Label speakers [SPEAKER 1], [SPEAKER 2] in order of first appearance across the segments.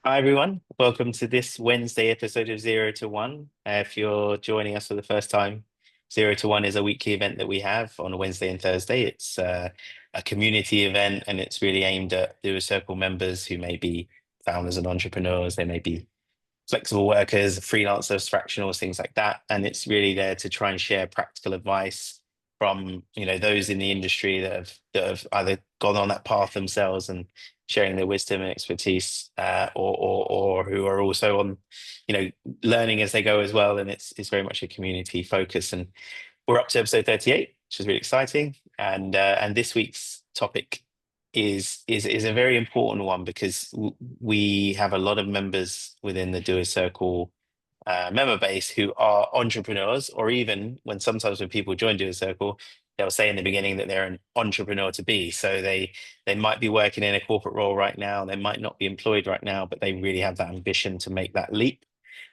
[SPEAKER 1] Hi everyone, welcome to this Wednesday episode of Zero to One. If you're joining us for the first time, Zero to One is a weekly event that we have on a Wednesday and Thursday. It's a community event and it's really aimed at Doer Circle members who may be founders and entrepreneurs. They may be flexible workers, freelancers, fractionals, things like that. And it's really there to try and share practical advice from those in the industry that have either gone on that path themselves and sharing their wisdom and expertise, or who are also on learning as they go as well. And it's very much a community focus. And we're up to episode 38, which is really exciting. And this week's topic is a very important one because we have a lot of members within the Doer Circle member base who are entrepreneurs, or even sometimes when people join Doer Circle, they'll say in the beginning that they're an entrepreneur to be. So they might be working in a corporate role right now, they might not be employed right now, but they really have that ambition to make that leap.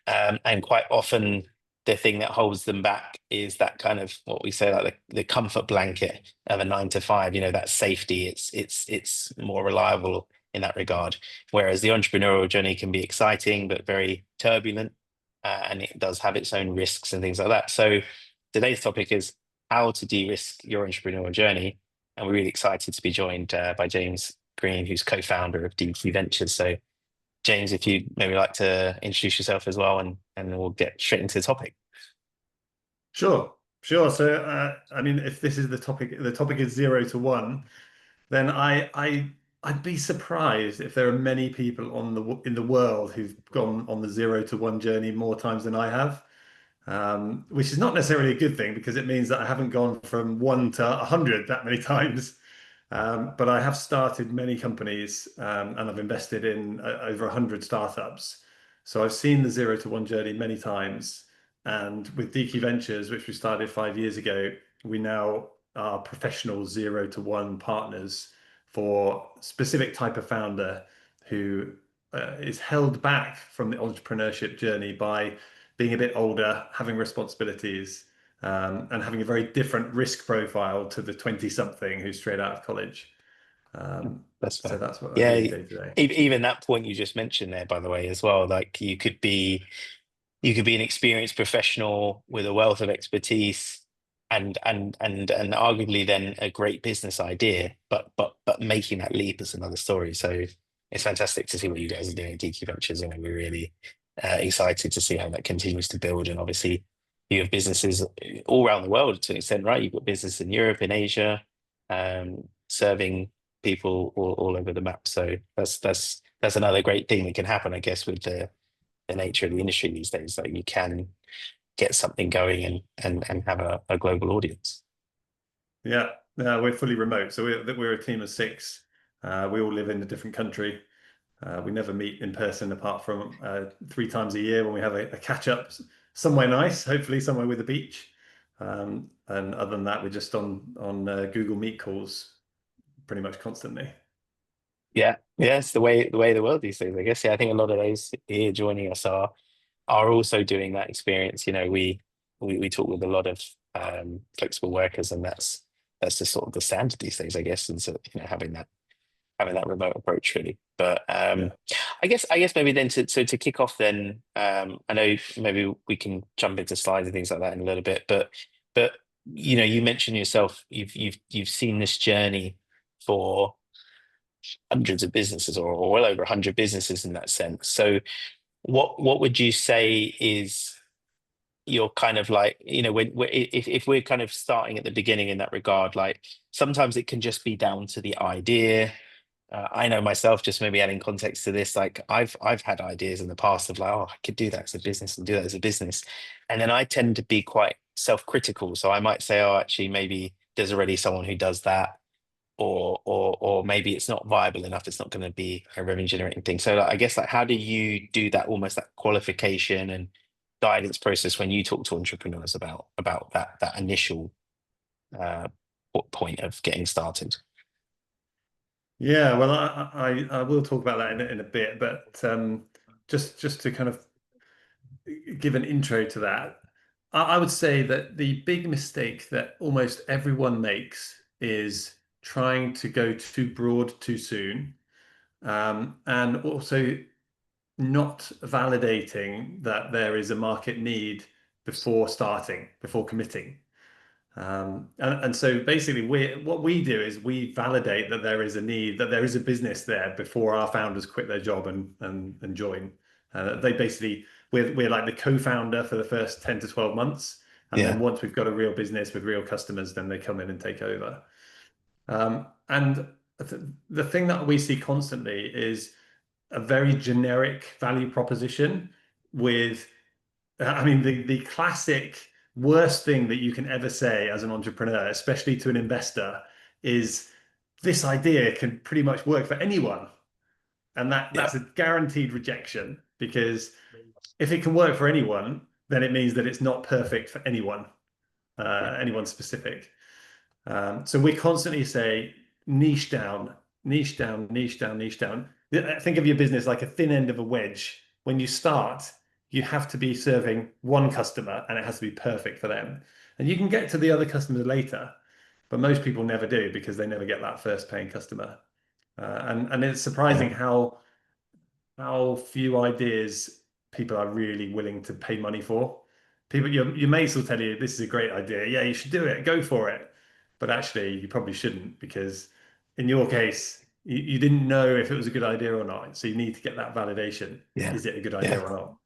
[SPEAKER 1] And quite often the thing that holds them back is that kind of what we say, like the comfort blanket of a 9 to 5, that safety. It's more reliable in that regard. Whereas the entrepreneurial journey can be exciting, but very turbulent. And it does have its own risks and things like that. So today's topic is how to de-risk your entrepreneurial journey. And we're really excited to be joined by James Green, who's co-founder of DQventures. So James, if you'd maybe like to introduce yourself as well, and then we'll get straight into the topic.
[SPEAKER 2] Sure. So, I mean, if this is the topic is 0 to 1, then I'd be surprised if there are many people in the world who've gone on the 0 to 1 journey more times than I have, which is not necessarily a good thing because it means that I haven't gone from 1 to 100 that many times. But I have started many companies, and I've invested in over 100 startups. So I've seen the 0 to 1 journey many times. And with DQventures, which we started 5 years ago, we now are professional 0 to 1 partners for a specific type of founder who is held back from the entrepreneurship journey by being a bit older, having responsibilities, and having a very different risk profile to the 20-something who's straight out of college.
[SPEAKER 1] That's
[SPEAKER 2] So
[SPEAKER 1] fair.
[SPEAKER 2] that's what I
[SPEAKER 1] Yeah,
[SPEAKER 2] do day to day.
[SPEAKER 1] even that point you just mentioned there, by the way, as well. Like you could be an experienced professional with a wealth of expertise and arguably then a great business idea, but making that leap is another story. So it's fantastic to see what you guys are doing at DQ Ventures, and we're really excited to see how that continues to build. And obviously, you have businesses all around the world to an extent, right? You've got business in Europe, in Asia, serving people all over the map. So that's another great thing that can happen, I guess, with the nature of the industry these days, that you can get something going and have a global audience.
[SPEAKER 2] Yeah, we're fully remote. So we're a team of 6. We all live in a different country. We never meet in person apart from 3 times a year when we have a catch up somewhere nice, hopefully somewhere with a beach. And other than that, we're just on Google Meet calls pretty much constantly.
[SPEAKER 1] Yeah, it's the way of the world these days, I guess. Yeah, I think a lot of those here joining us are also doing that experience. We talk with a lot of flexible workers, and that's just sort of the standard these days, I guess. And so having that remote approach really. But
[SPEAKER 2] Yeah.
[SPEAKER 1] I guess maybe then to kick off then, I know maybe we can jump into slides and things like that in a little bit, but you mentioned yourself, you've seen this journey for hundreds of businesses, or well over 100 businesses in that sense. So what would you say is your kind of like, if we're kind of starting at the beginning in that regard, like sometimes it can just be down to the idea. I know myself, just maybe adding context to this, like I've had ideas in the past of like, oh, I could do that as a business and do that as a business. And then I tend to be quite self-critical. So I might say, oh, actually, maybe there's already someone who does that, or maybe it's not viable enough, it's not going to be a revenue generating thing. So like, I guess, like, how do you do that, almost that qualification and guidance process when you talk to entrepreneurs about that initial uh point of getting started?
[SPEAKER 2] Yeah, well, I will talk about that in a bit, but just to kind of give an intro to that, I would say that the big mistake that almost everyone makes is trying to go too broad too soon, and also not validating that there is a market need before starting, before committing. And so basically what we do is we validate that there is a need, that there is a business there before our founders quit their job and join. They basically we're like the co-founder for the first 10 to 12 months. And then
[SPEAKER 1] Yeah.
[SPEAKER 2] once we've got a real business with real customers, then they come in and take over. And the thing that we see constantly is a very generic value proposition with, I mean, the classic worst thing that you can ever say as an entrepreneur, especially to an investor, is this idea can pretty much work for anyone. And
[SPEAKER 1] Yeah.
[SPEAKER 2] that's a guaranteed rejection because if it can work for anyone, then it means that it's not perfect for anyone,
[SPEAKER 1] Yeah.
[SPEAKER 2] anyone specific. So we constantly say niche down, niche down, niche down, niche down. Think of your business like a thin end of a wedge. When you start, you have to be serving one customer and it has to be perfect for them. And you can get to the other customers later, but most people never do because they never get that first paying customer. And it's surprising
[SPEAKER 1] Yeah.
[SPEAKER 2] how few ideas people are really willing to pay money for. People, your mates will tell you this is a great idea. Yeah, you should do it. Go for it. But actually, you probably shouldn't because in your case, you didn't know if it was a good idea or not. So you need to get that validation.
[SPEAKER 1] Yeah.
[SPEAKER 2] Is it a good idea
[SPEAKER 1] Yeah.
[SPEAKER 2] or not?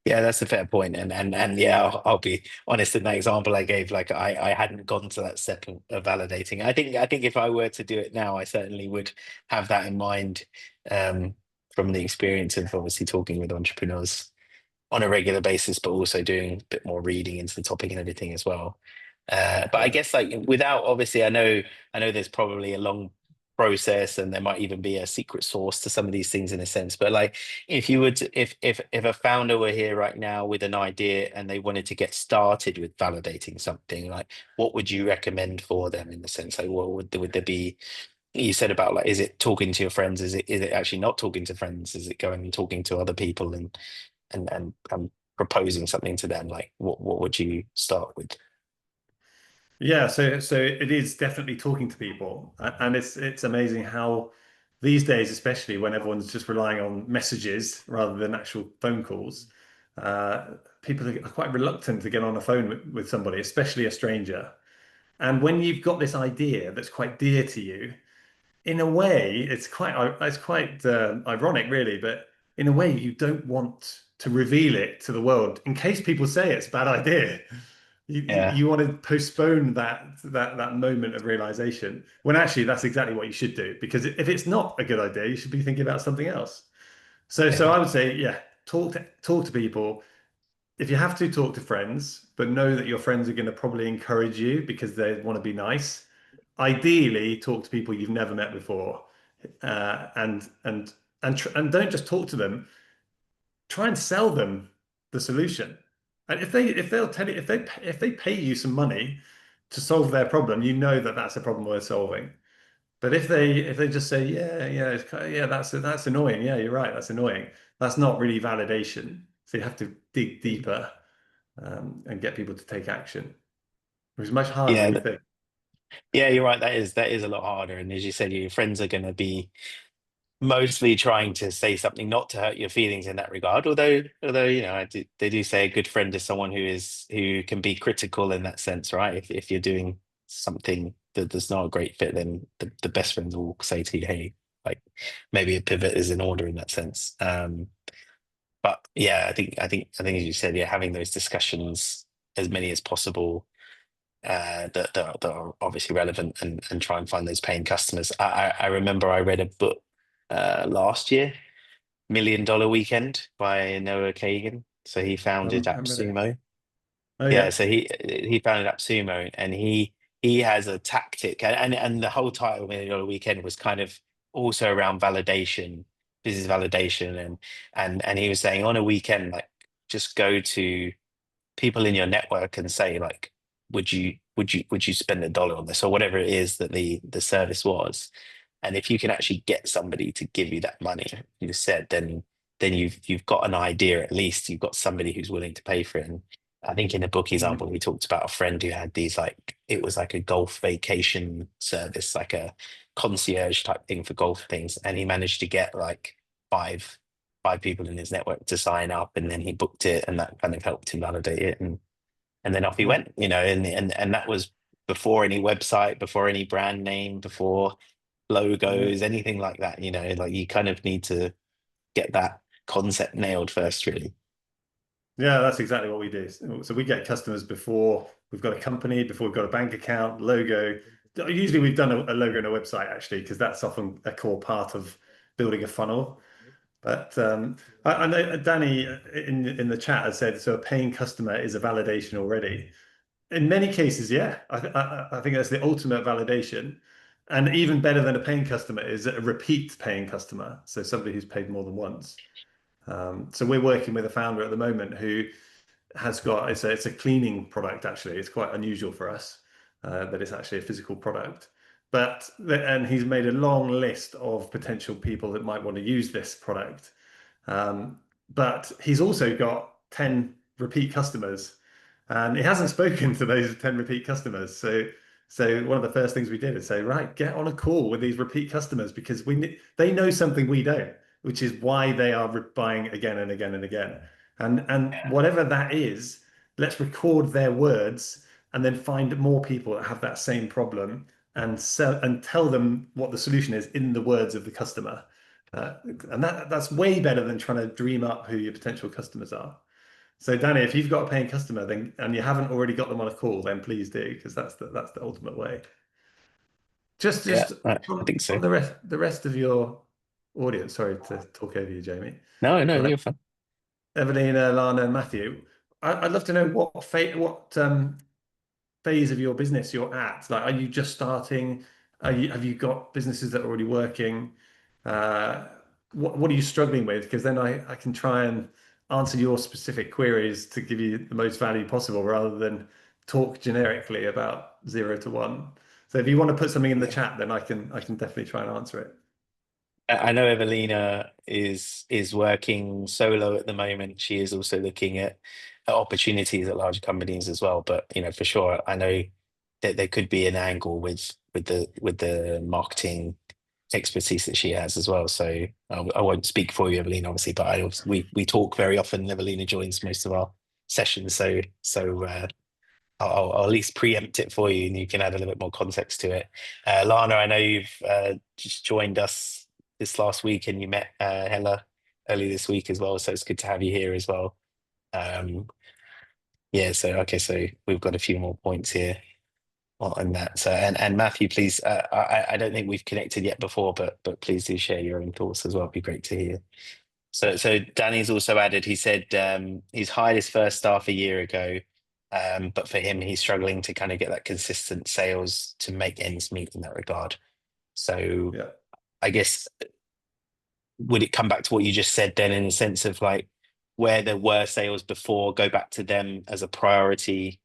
[SPEAKER 1] Yeah, that's a fair point. And yeah, I'll be honest in that example I gave, like I hadn't gone to that step of validating. I think if I were to do it now, I certainly would have that in mind, um, from the experience of obviously talking with entrepreneurs on a regular basis, but also doing a bit more reading into the topic and everything as well. But I
[SPEAKER 2] Yeah.
[SPEAKER 1] guess like without obviously, I know there's probably a long process and there might even be a secret source to some of these things in a sense. But like if you would, if a founder were here right now with an idea and they wanted to get started with validating something, like what would you recommend for them in the sense? Like what would there be? You said about like, is it talking to your friends? Is it actually not talking to friends? Is it going and talking to other people and proposing something to them? Like what would you start with?
[SPEAKER 2] Yeah, so it is definitely talking to people, and it's amazing how these days, especially when everyone's just relying on messages rather than actual phone calls, people are quite reluctant to get on a phone with somebody, especially a stranger. And when you've got this idea that's quite dear to you, in a way, it's quite ironic, really, but in a way, you don't want to reveal it to the world in case people say it's a bad idea.
[SPEAKER 1] Yeah,
[SPEAKER 2] You want to postpone that moment of realization when actually that's exactly what you should do because if it's not a good idea, you should be thinking about something else. So
[SPEAKER 1] yeah,
[SPEAKER 2] I would say, yeah, talk to people. If you have to, talk to friends, but know that your friends are going to probably encourage you because they want to be nice. Ideally, talk to people you've never met before, and don't just talk to them. Try and sell them the solution. And if they'll tell you if they pay you some money to solve their problem, you know that that's a problem worth solving. But if they just say, yeah, yeah, that's annoying. Yeah, you're right, that's annoying. That's not really validation. So you have to dig deeper, and get people to take action, which is much harder than
[SPEAKER 1] yeah.
[SPEAKER 2] we think.
[SPEAKER 1] Yeah, you're right. That is a lot harder. And as you said, your friends are going to be mostly trying to say something not to hurt your feelings in that regard. Although they do say a good friend is someone who can be critical in that sense, right? If you're doing something that's not a great fit, then the best friends will say to you, "Hey, like maybe a pivot is in order in that sense." But yeah, I think as you said, yeah, having those discussions as many as possible, that are obviously relevant, and try and find those paying customers. I remember I read a book last year, $1 Million Weekend by Noah Kagan. So he founded
[SPEAKER 2] I'm ready.
[SPEAKER 1] AppSumo.
[SPEAKER 2] Oh
[SPEAKER 1] Yeah,
[SPEAKER 2] yeah,
[SPEAKER 1] so he founded AppSumo, and he has a tactic, and the whole title $1 Million Weekend was kind of also around validation, business validation, and he was saying on a weekend, like just go to people in your network and say like, would you spend $1 on this or whatever it is that the service was, and if you can actually get somebody to give you that money, you said, then you've got an idea, at least you've got somebody who's willing to pay for it. I think in the book example,
[SPEAKER 2] Mm.
[SPEAKER 1] we talked about a friend who had these like it was like a golf vacation service, like a concierge type thing for golf things, and he managed to get like five five people in his network to sign up, and then he booked it, and that kind of helped him validate it, and then off he
[SPEAKER 2] Yeah.
[SPEAKER 1] went, you know, and that was before any website, before any brand name, before
[SPEAKER 2] Yeah.
[SPEAKER 1] logos, anything like that, you know, like you kind of need to get that concept nailed first, really.
[SPEAKER 2] Yeah, that's exactly what we do. So we get customers before we've got a company, before we've got a bank account, logo. Usually we've done a logo and a website actually, because that's often a core part of building a funnel. But I know Danny in the chat has said, so a paying customer is a validation already. In many cases, yeah, I think that's the ultimate validation. And even better than a paying customer is a repeat paying customer. So somebody who's paid more than once. So we're working with a founder at the moment who has got it's a cleaning product actually. It's quite unusual for us that it's actually a physical product. And he's made a long list of potential people that might want to use this product. Um, but he's also got 10 repeat customers and he hasn't spoken to those 10 repeat customers. So one of the first things we did is say, right, get on a call with these repeat customers because they know something we don't, which is why they are buying again and again and again. And whatever that is, let's record their words and then find more people that have that same problem and sell and tell them what the solution is in the words of the customer. And that's way better than trying to dream up who your potential customers are. So Danny, if you've got a paying customer then and you haven't already got them on a call, then please do, because that's the ultimate way. Just
[SPEAKER 1] Yeah,
[SPEAKER 2] just
[SPEAKER 1] I think so.
[SPEAKER 2] from the rest of your audience, sorry to talk over you, Jamie.
[SPEAKER 1] No, no,
[SPEAKER 2] But
[SPEAKER 1] you're fine.
[SPEAKER 2] Evelina, Lana, and Matthew, I'd love to know what phase of your business you're at. Like, are you just starting? Have you got businesses that are already working? Uh, what are you struggling with? Because then I can try and answer your specific queries to give you the most value possible rather than talk generically about 0 to 1. So if you want to put something in the
[SPEAKER 1] Yeah.
[SPEAKER 2] chat, then I can definitely try and answer it.
[SPEAKER 1] I know Evelina is working solo at the moment. She is also looking at opportunities at larger companies as well. But you know, for sure, I know that there could be an angle with the marketing expertise that she has as well. So I won't speak for you, Evelina, obviously, but we talk very often. Evelina joins most of our sessions, so I'll at least preempt it for you, and you can add a little bit more context to it. Lana, I know you've just joined us this last week, and you met Hella early this week as well. So it's good to have you here as well. Um, yeah. So okay. So we've got a few more points here on that. So and Matthew, please. I don't think we've connected yet before, but please do share your own thoughts as well. It'd be great to hear. So Danny's also added, he said he's hired his first staff a year ago, but for him, he's struggling to kind of get that consistent sales to make ends meet in that regard. So
[SPEAKER 2] Yeah.
[SPEAKER 1] I guess would it come back to what you just said then in the sense of like where there were sales before, go back to them as a priority,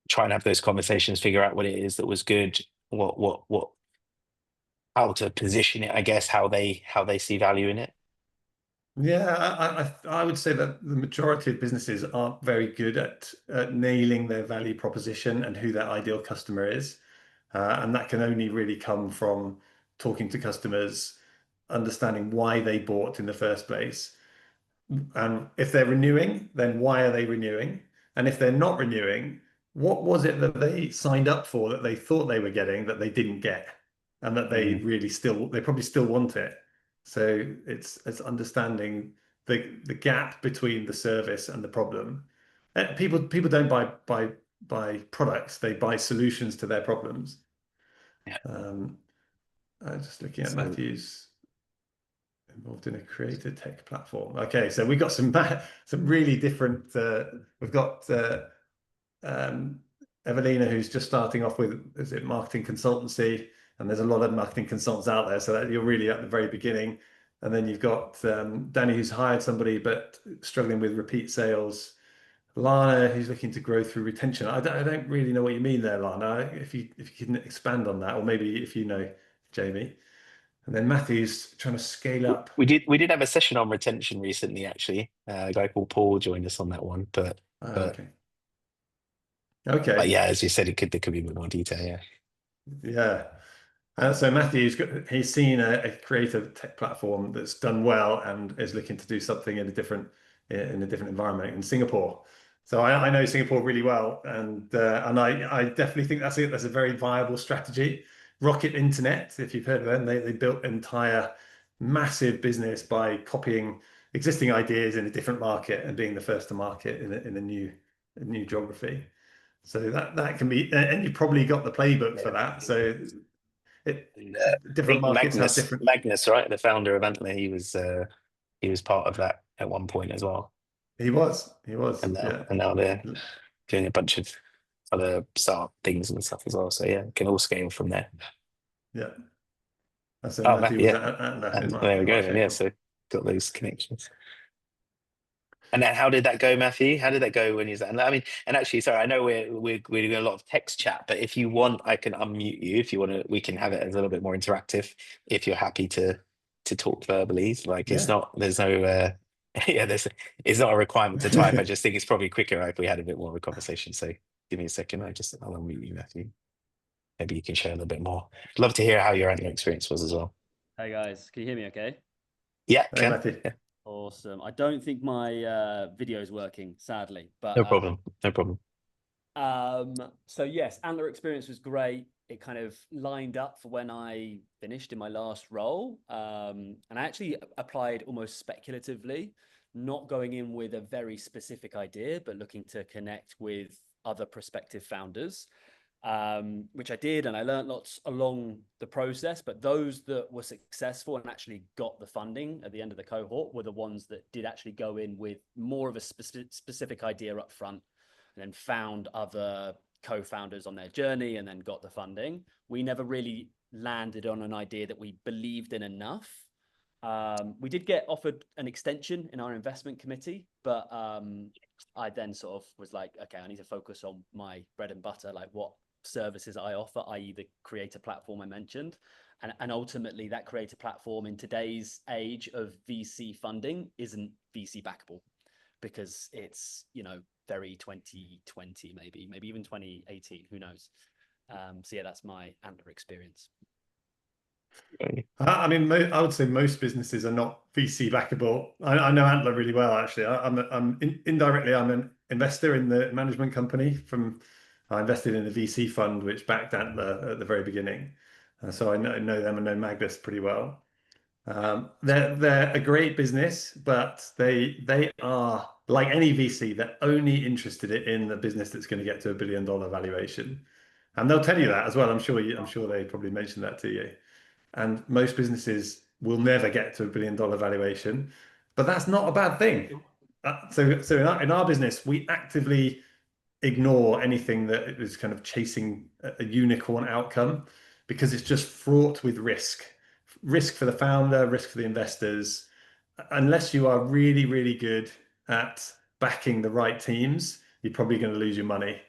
[SPEAKER 1] try and have those conversations, figure out what it is that was good, what how to position it, I guess, how they see value in it.
[SPEAKER 2] Yeah, I would say that the majority of businesses aren't very good at nailing their value proposition and who their ideal customer is. And that can only really come from talking to customers, understanding why they bought in the first place. And if they're renewing, then why are they renewing? And if they're not renewing, what was it that they signed up for that they thought they were getting that they didn't get, and that
[SPEAKER 1] Mm,
[SPEAKER 2] they probably still want it. So it's understanding the gap between the service and the problem. People don't buy products; they buy solutions to their problems.
[SPEAKER 1] yeah.
[SPEAKER 2] Um, I'm just looking at
[SPEAKER 1] So
[SPEAKER 2] Matthew's involved in a creator tech platform. Okay, so we've got some really different. We've got um, Evelina, who's just starting off with is it marketing consultancy, and there's a lot of marketing consultants out there, so that you're really at the very beginning. And then you've got Danny, who's hired somebody but struggling with repeat sales. Lana, who's looking to grow through retention. I don't really know what you mean there, Lana. If you can expand on that, or maybe if you know, Jamie. And then Matthew's trying to scale up.
[SPEAKER 1] we did have a session on retention recently, actually. A guy called Paul joined us on that one, but
[SPEAKER 2] Oh,
[SPEAKER 1] but
[SPEAKER 2] okay.
[SPEAKER 1] But
[SPEAKER 2] Okay.
[SPEAKER 1] yeah, as you said, there could be a bit more detail. Yeah.
[SPEAKER 2] Yeah. So he's seen a creative tech platform that's done well and is looking to do something in a different environment in Singapore. So I know Singapore really well, and I definitely think that's a very viable strategy. Rocket Internet, if you've heard of them, they built an entire massive business by copying existing ideas in a different market and being the first to market in a new geography. So that can be, and you've probably got the playbook for
[SPEAKER 1] Yeah.
[SPEAKER 2] that. So it
[SPEAKER 1] And, I
[SPEAKER 2] different
[SPEAKER 1] think
[SPEAKER 2] markets have different.
[SPEAKER 1] Magnus, right, the founder of Antler, he was part of that at one point as well,
[SPEAKER 2] He was, yeah,
[SPEAKER 1] and now they're doing a bunch of other startup things and stuff as well. So yeah, it can all scale from there.
[SPEAKER 2] yeah. So
[SPEAKER 1] Oh,
[SPEAKER 2] Matthew was
[SPEAKER 1] yeah, and there we
[SPEAKER 2] in
[SPEAKER 1] go.
[SPEAKER 2] my
[SPEAKER 1] And yeah,
[SPEAKER 2] shape.
[SPEAKER 1] so got those connections. And then how did that go, Matthew? How did that go when you was and I mean, and actually, sorry, I know we're doing a lot of text chat, but if you want, I can unmute you. If you want to, we can have it as a little bit more interactive. If you're happy to talk verbally, like it's
[SPEAKER 2] Yeah.
[SPEAKER 1] not, there's no, yeah, it's not a requirement to type. I just think it's probably quicker if we had a bit more of a conversation. So give me a second. I'll unmute you, Matthew. Maybe you can share a little bit more. Love to hear how your Antler experience was as well.
[SPEAKER 3] Hey guys, can you hear me okay?
[SPEAKER 1] Yeah,
[SPEAKER 2] Hey,
[SPEAKER 1] can.
[SPEAKER 2] Matthew.
[SPEAKER 1] Yeah,
[SPEAKER 3] Awesome. I don't think my video is working, sadly, but
[SPEAKER 1] no problem. No problem.
[SPEAKER 3] so yes, Antler experience was great. It kind of lined up for when I finished in my last role. And I actually applied almost speculatively, not going in with a very specific idea, but looking to connect with other prospective founders, which I did. And I learned lots along the process. But those that were successful and actually got the funding at the end of the cohort were the ones that did actually go in with more of a specific idea up front and then found other co-founders on their journey and then got the funding. We never really landed on an idea that we believed in enough. We did get offered an extension in our investment committee, but I then sort of was like, okay, I need to focus on my bread and butter, like what services I offer, i.e. the creator platform I mentioned. And ultimately that creator platform in today's age of VC funding isn't VC backable because it's, very 2020, maybe even 2018, who knows? So yeah, that's my Antler experience.
[SPEAKER 2] I mean, I would say most businesses are not VC backable. I know Antler really well, actually. Indirectly, I'm an investor in the management company. I invested in a VC fund which backed Antler at the very beginning, so I know them and know Magnus pretty well. They're a great business, but they are like any VC. They're only interested in the business that's going to get to $1 billion valuation, and they'll tell you that as well. I'm sure they probably mentioned that to you. And most businesses will never get to $1 billion valuation, but that's not a bad thing. So in our business, we actively ignore anything that is kind of chasing a unicorn outcome because it's just fraught with risk for the founder, risk for the investors. Unless you are really, really good at backing the right teams, you're probably going to lose your money.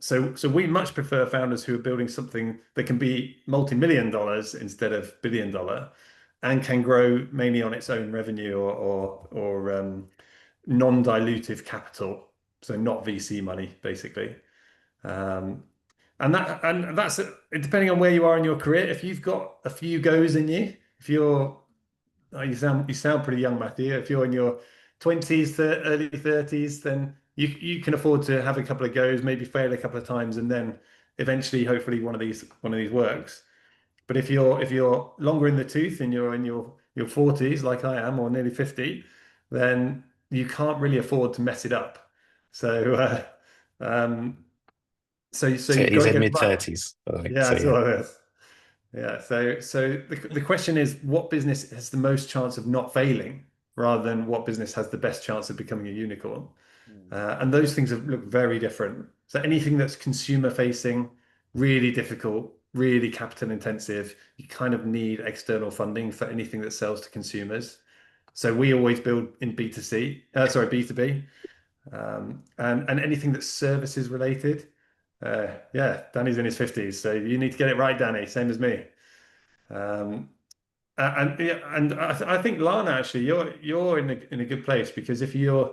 [SPEAKER 2] So we much prefer founders who are building something that can be multi-million dollars instead of billion-dollar and can grow mainly on its own revenue or non-dilutive capital. So not VC money, basically. Um, and that's depending on where you are in your career. If you've got a few goes in you, if you're you sound pretty young, Matthew. If you're in your 20s to early 30s, then you can afford to have a couple of goes, maybe fail a couple of times, and then eventually, hopefully, one of these works. But if you're longer in the tooth and you're in your 40s, like I am, or nearly 50, then you can't really afford to mess it up. So so
[SPEAKER 1] So
[SPEAKER 2] you've
[SPEAKER 1] he
[SPEAKER 2] got to
[SPEAKER 1] said
[SPEAKER 2] get it
[SPEAKER 1] mid
[SPEAKER 2] right.
[SPEAKER 1] 30s, by the way.
[SPEAKER 2] Yeah,
[SPEAKER 1] So
[SPEAKER 2] I
[SPEAKER 1] yeah.
[SPEAKER 2] saw this. Yeah, so the question is what business has the most chance of not failing rather than what business has the best chance of becoming a unicorn? And those things look very different. So anything that's consumer facing, really difficult, really capital intensive, you kind of need external funding for anything that sells to consumers. So we always build in B2C, sorry, B2B, and anything that's services related. Yeah, Danny's in his 50s, so you need to get it right, Danny, same as me. Um, and yeah, and I think Lana, actually, you're in a good place because if you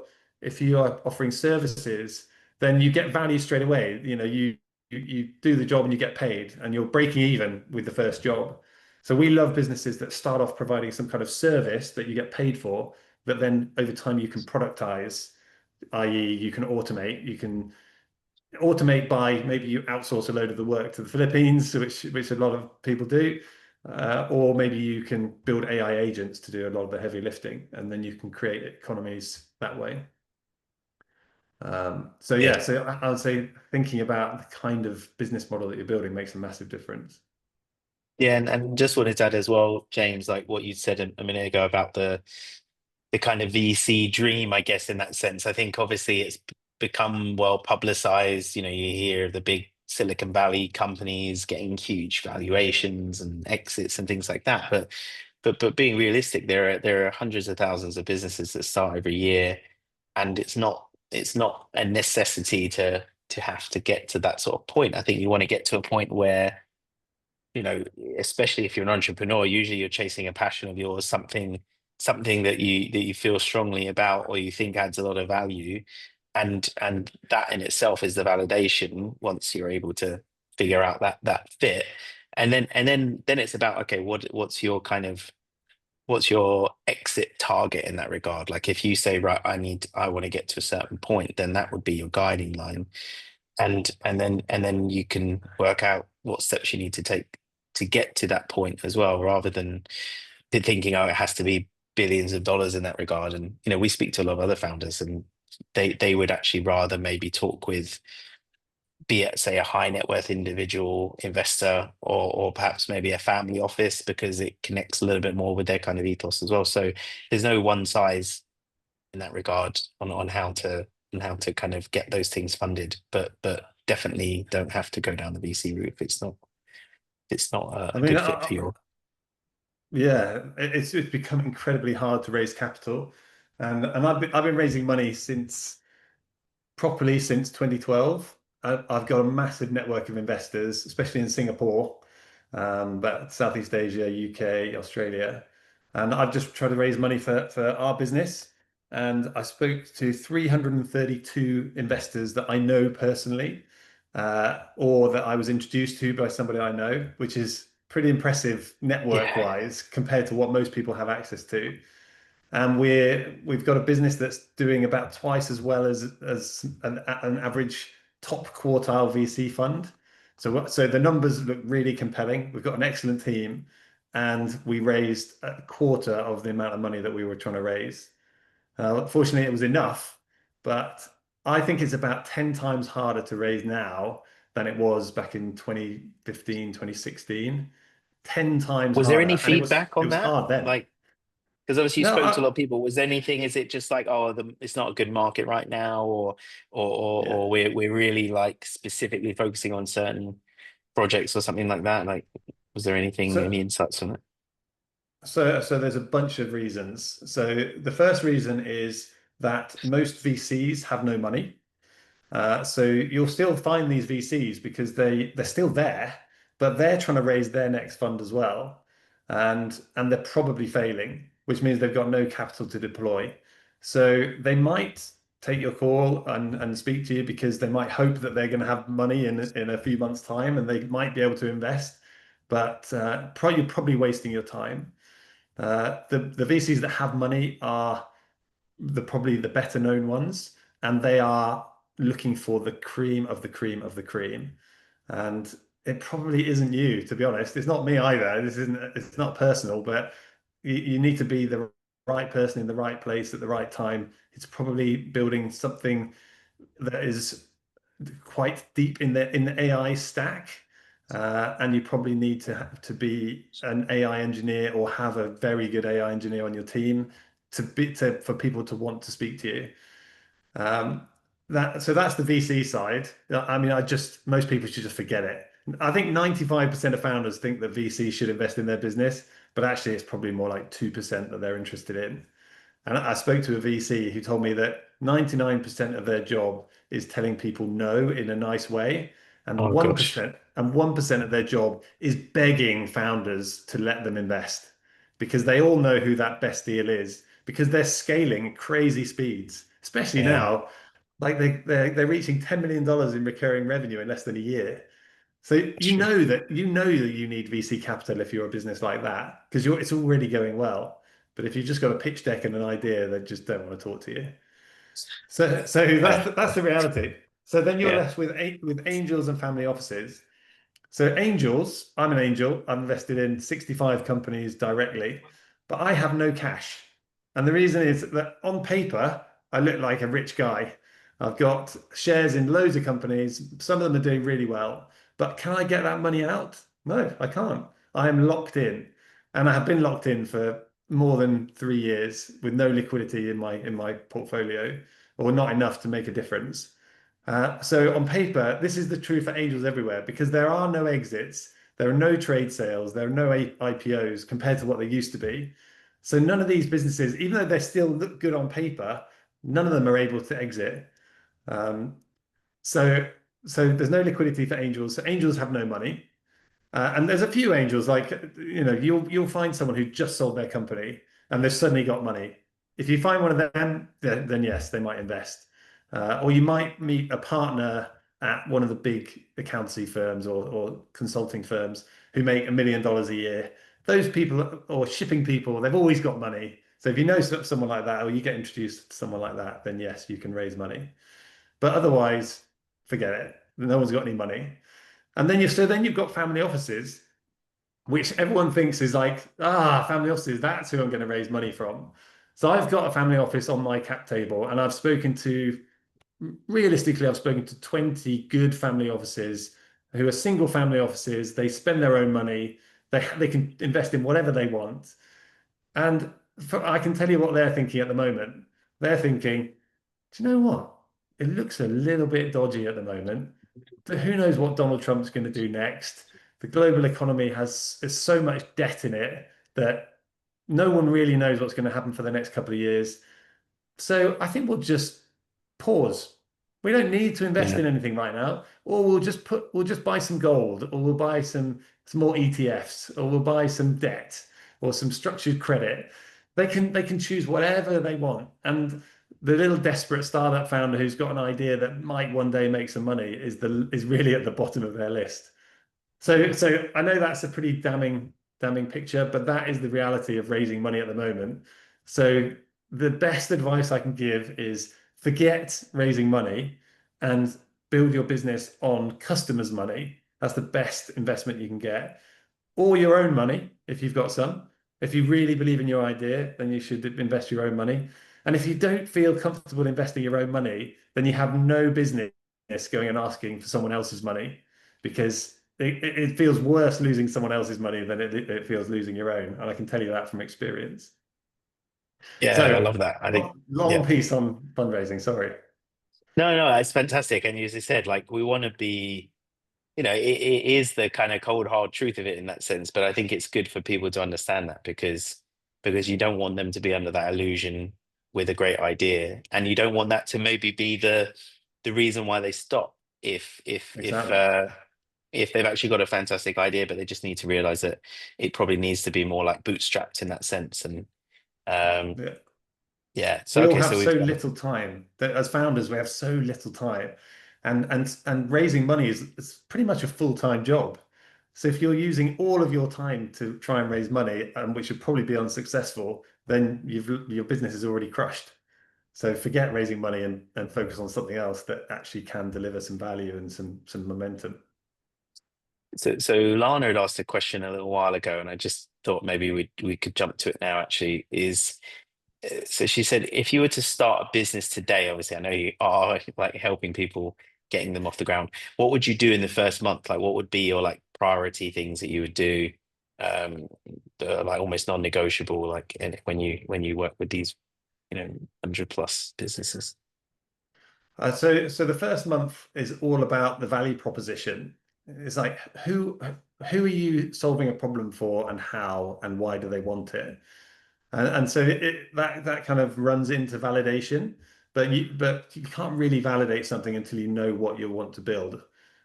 [SPEAKER 2] are offering services, then you get value straight away. You do the job and you get paid, and you're breaking even with the first job. So we love businesses that start off providing some kind of service that you get paid for, but then over time you can productize, i.e., you can automate. You can automate by maybe you outsource a load of the work to the Philippines, which a lot of people do, or maybe you can build AI agents to do a lot of the heavy lifting, and then you can create economies that way. So
[SPEAKER 1] Yeah.
[SPEAKER 2] yeah, so I would say thinking about the kind of business model that you're building makes a massive difference.
[SPEAKER 1] Yeah, and just wanted to add as well, James, like what you said a minute ago about the kind of VC dream, I guess, in that sense. I think obviously it's become well publicized. You know, you hear of the big Silicon Valley companies getting huge valuations and exits and things like that. But being realistic, there are hundreds of thousands of businesses that start every year, and it's not a necessity to have to get to that sort of point. I think you want to get to a point where, you know, especially if you're an entrepreneur, usually you're chasing a passion of yours, something that you feel strongly about or you think adds a lot of value. And that in itself is the validation once you're able to figure out that fit. And then it's about, okay, what's your exit target in that regard? Like if you say, right, I want to get to a certain point, then that would be your guiding line. And then you can work out what steps you need to take to get to that point as well, rather than thinking, oh, it has to be billions of dollars in that regard. And you know, we speak to a lot of other founders, and they would actually rather maybe talk with, be it say a high net worth individual investor, or perhaps maybe a family office, because it connects a little bit more with their kind of ethos as well. So there's no one size in that regard on how to kind of get those things funded, but definitely don't have to go down the VC route if it's not
[SPEAKER 2] I
[SPEAKER 1] a
[SPEAKER 2] mean,
[SPEAKER 1] good fit for your.
[SPEAKER 2] yeah, it's become incredibly hard to raise capital, and I've been raising money properly since 2012. I've got a massive network of investors, especially in Singapore, but Southeast Asia, UK, Australia. And I've just tried to raise money for our business. And I spoke to 332 investors that I know personally, or that I was introduced to by somebody I know, which is pretty impressive
[SPEAKER 1] Yeah.
[SPEAKER 2] network-wise compared to what most people have access to. And we've got a business that's doing about twice as well as an average top quartile VC fund. So the numbers look really compelling. We've got an excellent team, and we raised a quarter of the amount of money that we were trying to raise. Fortunately, it was enough, but I think it's about 10 times harder to raise now than it was back in 2015, 2016. 10 times
[SPEAKER 1] Was there any
[SPEAKER 2] harder, and it was
[SPEAKER 1] feedback
[SPEAKER 2] it
[SPEAKER 1] on
[SPEAKER 2] was
[SPEAKER 1] that?
[SPEAKER 2] hard then.
[SPEAKER 1] Like, because obviously you
[SPEAKER 2] No,
[SPEAKER 1] spoke to a lot of people. Was there anything? Is it just like, oh, it's not a good market right now,
[SPEAKER 2] yeah.
[SPEAKER 1] or we're really like specifically focusing on certain projects or something like that? Like, was there anything,
[SPEAKER 2] So
[SPEAKER 1] any insights on it?
[SPEAKER 2] so there's a bunch of reasons. So the first reason is that most VCs have no money. So you'll still find these VCs because they're still there, but they're trying to raise their next fund as well, and they're probably failing, which means they've got no capital to deploy. So they might take your call and speak to you because they might hope that they're going to have money in a few months' time, and they might be able to invest, but you're probably wasting your time. The VCs that have money are probably the better known ones, and they are looking for the cream of the cream of the cream. And it probably isn't you, to be honest. It's not me either. It's not personal, but you need to be the right person in the right place at the right time. It's probably building something that is quite deep in the AI stack. And you probably need to be an AI engineer or have a very good AI engineer on your team for people to want to speak to you. Um, so that's the VC side. I mean, most people should just forget it. I think 95% of founders think that VC should invest in their business, but actually it's probably more like 2% that they're interested in. And I spoke to a VC who told me that 99% of their job is telling people no in a nice way, and
[SPEAKER 1] Oh gosh.
[SPEAKER 2] 1% of their job is begging founders to let them invest because they all know who that best deal is because they're scaling crazy speeds, especially
[SPEAKER 1] Yeah.
[SPEAKER 2] now. Like they're reaching $10 million in recurring revenue in less than a year. So
[SPEAKER 1] That's true.
[SPEAKER 2] you know that you need VC capital if you're a business like that because it's already going well. But if you've just got a pitch deck and an idea, they just don't want to talk to you. So
[SPEAKER 1] Uh,
[SPEAKER 2] that's the reality. So then you're
[SPEAKER 1] yeah.
[SPEAKER 2] left with angels and family offices. So angels, I'm an angel. I've invested in 65 companies directly, but I have no cash. And the reason is that on paper, I look like a rich guy. I've got shares in loads of companies. Some of them are doing really well, but can I get that money out? No, I can't. I am locked in, and I have been locked in for more than 3 years with no liquidity in my portfolio, or not enough to make a difference. So on paper, this is the truth for angels everywhere because there are no exits, there are no trade sales, there are no IPOs compared to what they used to be. So none of these businesses, even though they still look good on paper, none of them are able to exit. Um, so so there's no liquidity for angels. So angels have no money. And there's a few angels like you'll find someone who just sold their company and they've suddenly got money. If you find one of them, then yes, they might invest. Or you might meet a partner at one of the big accountancy firms or consulting firms who make $1 million a year. Those people or shipping people, they've always got money. So if you know someone like that or you get introduced to someone like that, then yes, you can raise money. But otherwise, forget it. No one's got any money. And then you've got family offices, which everyone thinks is like, family offices, that's who I'm going to raise money from. So I've got a family office on my cap table, and realistically, I've spoken to 20 good family offices who are single family offices. They spend their own money. They can invest in whatever they want. And I can tell you what they're thinking at the moment. They're thinking, do you know what? It looks a little bit dodgy at the moment. But who knows what Donald Trump's going to do next? The global economy has so much debt in it that no one really knows what's going to happen for the next couple of years. So I think we'll just pause. We don't need to invest
[SPEAKER 1] Yeah.
[SPEAKER 2] in anything right now, or we'll just buy some gold, or we'll buy some more ETFs, or we'll buy some debt or some structured credit. They can choose whatever they want. And the little desperate startup founder who's got an idea that might one day make some money is really at the bottom of their list. So I know that's a pretty damning picture, but that is the reality of raising money at the moment. So the best advice I can give is forget raising money and build your business on customers' money. That's the best investment you can get. Or your own money, if you've got some. If you really believe in your idea, then you should invest your own money. And if you don't feel comfortable investing your own money, then you have no business going and asking for someone else's money because it feels worse losing someone else's money than it feels losing your own. And I can tell you that from experience.
[SPEAKER 1] Yeah, I
[SPEAKER 2] So
[SPEAKER 1] love that. I think,
[SPEAKER 2] long
[SPEAKER 1] yeah.
[SPEAKER 2] piece on fundraising, sorry.
[SPEAKER 1] No, no, it's fantastic. And as I said, like we want to be, it is the kind of cold hard truth of it in that sense. But I think it's good for people to understand that because you don't want them to be under that illusion with a great idea, and you don't want that to maybe be the reason why they stop
[SPEAKER 2] Exactly.
[SPEAKER 1] if they've actually got a fantastic idea, but they just need to realize that it probably needs to be more like bootstrapped in that sense. And um,
[SPEAKER 2] Yeah.
[SPEAKER 1] yeah, so
[SPEAKER 2] We all
[SPEAKER 1] okay,
[SPEAKER 2] have
[SPEAKER 1] so
[SPEAKER 2] so
[SPEAKER 1] we've done.
[SPEAKER 2] little time that as founders, we have so little time. And raising money is pretty much a full-time job. So if you're using all of your time to try and raise money, which would probably be unsuccessful, then your business is already crushed. So forget raising money and focus on something else that actually can deliver some value and some momentum.
[SPEAKER 1] So Lana had asked a question a little while ago, and I just thought maybe we could jump to it now. Actually, so she said, if you were to start a business today, obviously I know you are like helping people, getting them off the ground. What would you do in the first month? Like, what would be your like priority things that you would do, um, that are, like almost non-negotiable, like when you work with these, 100+ businesses?
[SPEAKER 2] So the first month is all about the value proposition. It's like who are you solving a problem for and how and why do they want it? And so that kind of runs into validation, but you can't really validate something until you know what you want to build.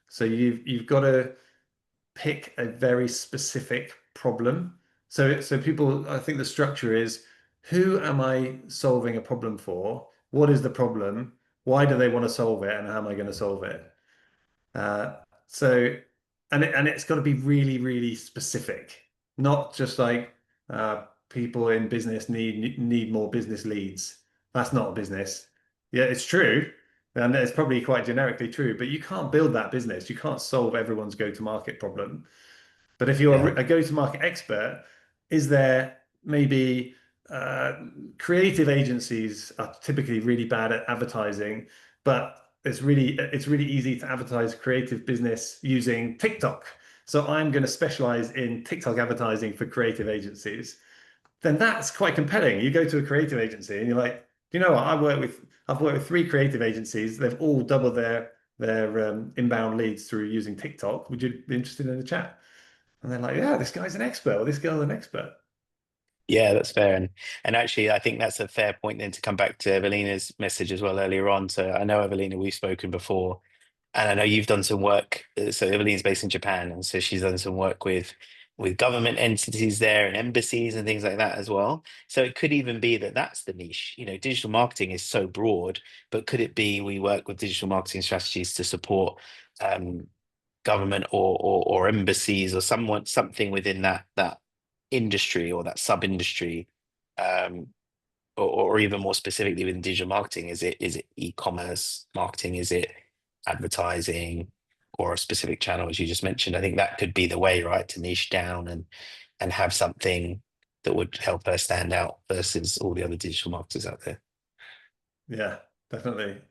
[SPEAKER 2] So you've got to pick a very specific problem. So people, I think the structure is who am I solving a problem for? What is the problem? Why do they want to solve it, and how am I going to solve it? Uh, so, and it's got to be really, really specific, not just like people in business need more business leads. That's not a business. Yeah, it's true, and it's probably quite generically true, but you can't build that business. You can't solve everyone's go-to-market problem. But if you're
[SPEAKER 1] Yeah.
[SPEAKER 2] a go-to-market expert, is there maybe uh, creative agencies are typically really bad at advertising, but it's really easy to advertise creative business using TikTok. So I'm going to specialize in TikTok advertising for creative agencies. Then that's quite compelling. You go to a creative agency and you're like, you know what? I've worked with three creative agencies. They've all doubled their inbound leads through using TikTok. Would you be interested in a chat? And they're like, yeah, this guy's an expert, or this girl's an expert.
[SPEAKER 1] Yeah, that's fair. And actually, I think that's a fair point then to come back to Evelina's message as well earlier on. So I know, Evelina, we've spoken before, and I know you've done some work. So Evelina's based in Japan, and so she's done some work with government entities there and embassies and things like that as well. So it could even be that that's the niche. You know, digital marketing is so broad, but could it be we work with digital marketing strategies to support um, government or embassies or something within that industry or that sub industry, um, or even more specifically within digital marketing? Is it e-commerce marketing? Is it advertising or a specific channel, as you just mentioned? I think that could be the way, right, to niche down and have something that would help her stand out versus all the other digital marketers out there.
[SPEAKER 2] Yeah, definitely.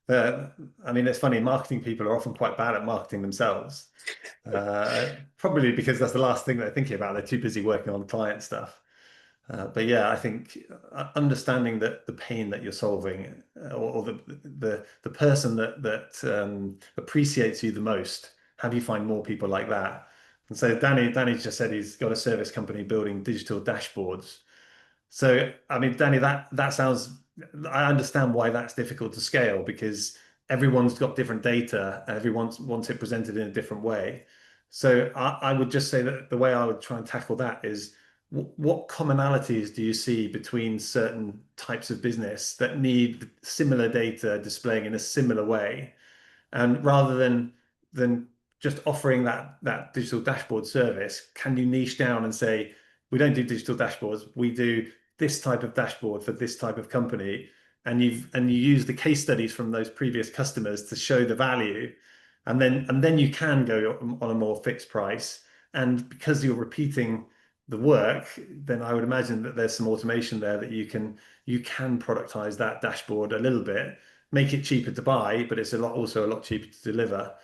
[SPEAKER 2] Uh, I mean, it's funny, marketing people are often quite bad at marketing themselves. Probably because that's the last thing they're thinking about. They're too busy working on client stuff. But yeah, I think understanding that the pain that you're solving, or the person that appreciates you the most, how do you find more people like that? And so Danny just said he's got a service company building digital dashboards. So, I mean, Danny, that sounds, I understand why that's difficult to scale, because everyone's got different data and everyone wants it presented in a different way. So I would just say that the way I would try and tackle that is, what commonalities do you see between certain types of business that need similar data displaying in a similar way? And rather than just offering that digital dashboard service, can you niche down and say, we don't do digital dashboards, we do this type of dashboard for this type of company, and you use the case studies from those previous customers to show the value, and then you can go on a more fixed price. And because you're repeating the work, then I would imagine that there's some automation there that you can productize that dashboard a little bit, make it cheaper to buy, but it's also a lot cheaper to deliver.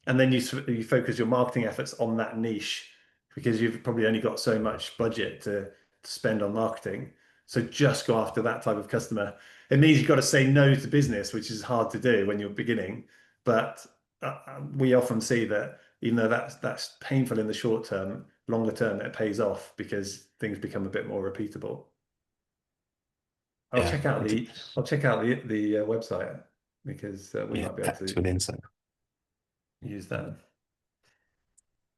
[SPEAKER 2] And then you focus your marketing efforts on that niche, because you've probably only got so much budget to spend on marketing. So just go after that type of customer. It means you've got to say no to business, which is hard to do when you're beginning. But we often see that even though that's painful in the short term, longer term it pays off because things become a bit more repeatable. I'll
[SPEAKER 1] Yeah,
[SPEAKER 2] check out the website, because we
[SPEAKER 1] yeah,
[SPEAKER 2] might be able
[SPEAKER 1] that's
[SPEAKER 2] to
[SPEAKER 1] with insight.
[SPEAKER 2] use that.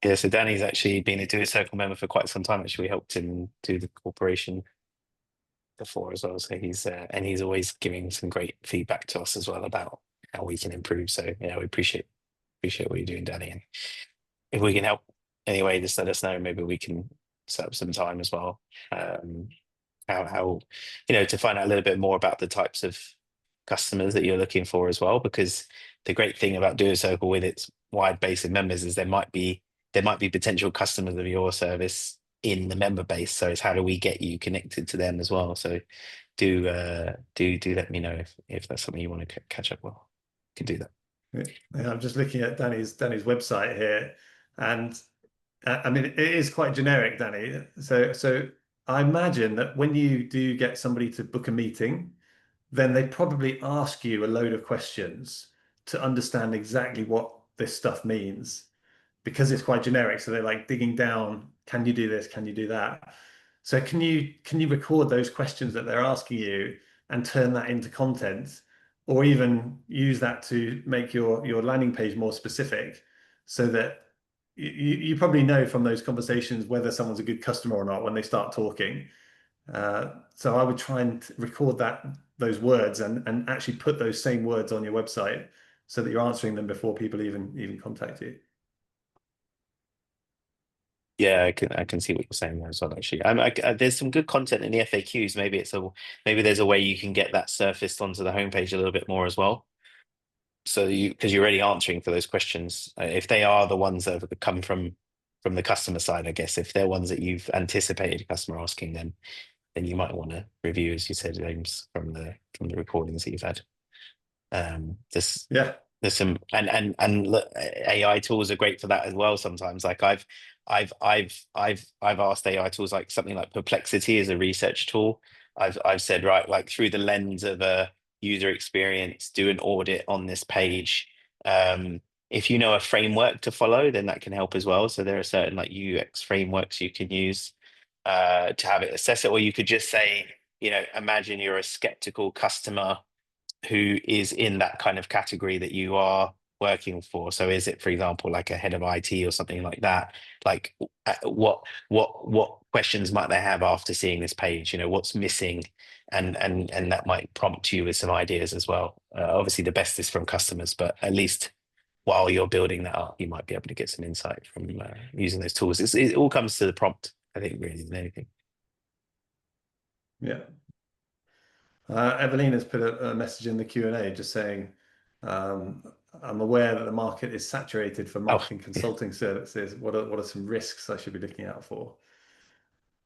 [SPEAKER 1] Yeah, so Danny's actually been a Do It Circle member for quite some time. Actually, we helped him do the corporation before as well. So he's always giving some great feedback to us as well about how we can improve. So yeah, we appreciate what you're doing, Danny. And if we can help anyway, just let us know. Maybe we can set up some time as well. How to find out a little bit more about the types of customers that you're looking for as well. Because the great thing about Do It Circle with its wide base of members is there might be potential customers of your service in the member base. So it's how do we get you connected to them as well. So do let me know if that's something you want to catch up. Well, can do that.
[SPEAKER 2] Yeah, I'm just looking at Danny's website here, and I mean, it is quite generic, Danny. So I imagine that when you do get somebody to book a meeting, then they probably ask you a load of questions to understand exactly what this stuff means, because it's quite generic. So they're like digging down, can you do this? Can you do that? So can you record those questions that they're asking you and turn that into content, or even use that to make your landing page more specific, so that you probably know from those conversations whether someone's a good customer or not when they start talking. So I would try and record those words and actually put those same words on your website so that you're answering them before people even contact you.
[SPEAKER 1] Yeah, I can see what you're saying there as well. Actually, there's some good content in the FAQs. Maybe there's a way you can get that surfaced onto the homepage a little bit more as well. So because you're already answering for those questions, if they are the ones that have come from the customer side, I guess if they're ones that you've anticipated a customer asking, then you might want to review, as you said, James, from the recordings that you've had.
[SPEAKER 2] Yeah.
[SPEAKER 1] There's some and look, AI tools are great for that as well. Sometimes, like I've asked AI tools, like something like Perplexity is a research tool. I've said, right, like through the lens of a user experience, do an audit on this page. If you know a framework to follow, then that can help as well. So there are certain like UX frameworks you can use to have it assess it, or you could just say, imagine you're a skeptical customer who is in that kind of category that you are working for. So is it, for example, like a head of IT or something like that? Like what questions might they have after seeing this page? What's missing? And that might prompt you with some ideas as well. Obviously the best is from customers, but at least while you're building that up, you might be able to get some insight from using those tools. It all comes to the prompt, I think, really, than anything.
[SPEAKER 2] Yeah. Evelyn has put a message in the Q&A just saying, I'm aware that the market is saturated for marketing consulting services. What are some risks I should be looking out for?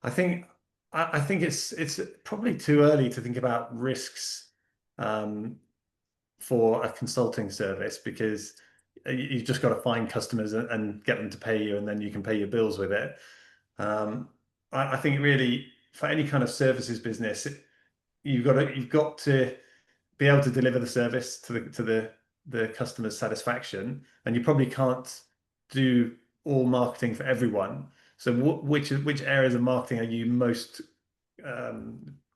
[SPEAKER 2] I think it's probably too early to think about risks for a consulting service, because you've just got to find customers and get them to pay you, and then you can pay your bills with it. I think really for any kind of services business, you've got to be able to deliver the service to the customer's satisfaction, and you probably can't do all marketing for everyone. So which areas of marketing are you most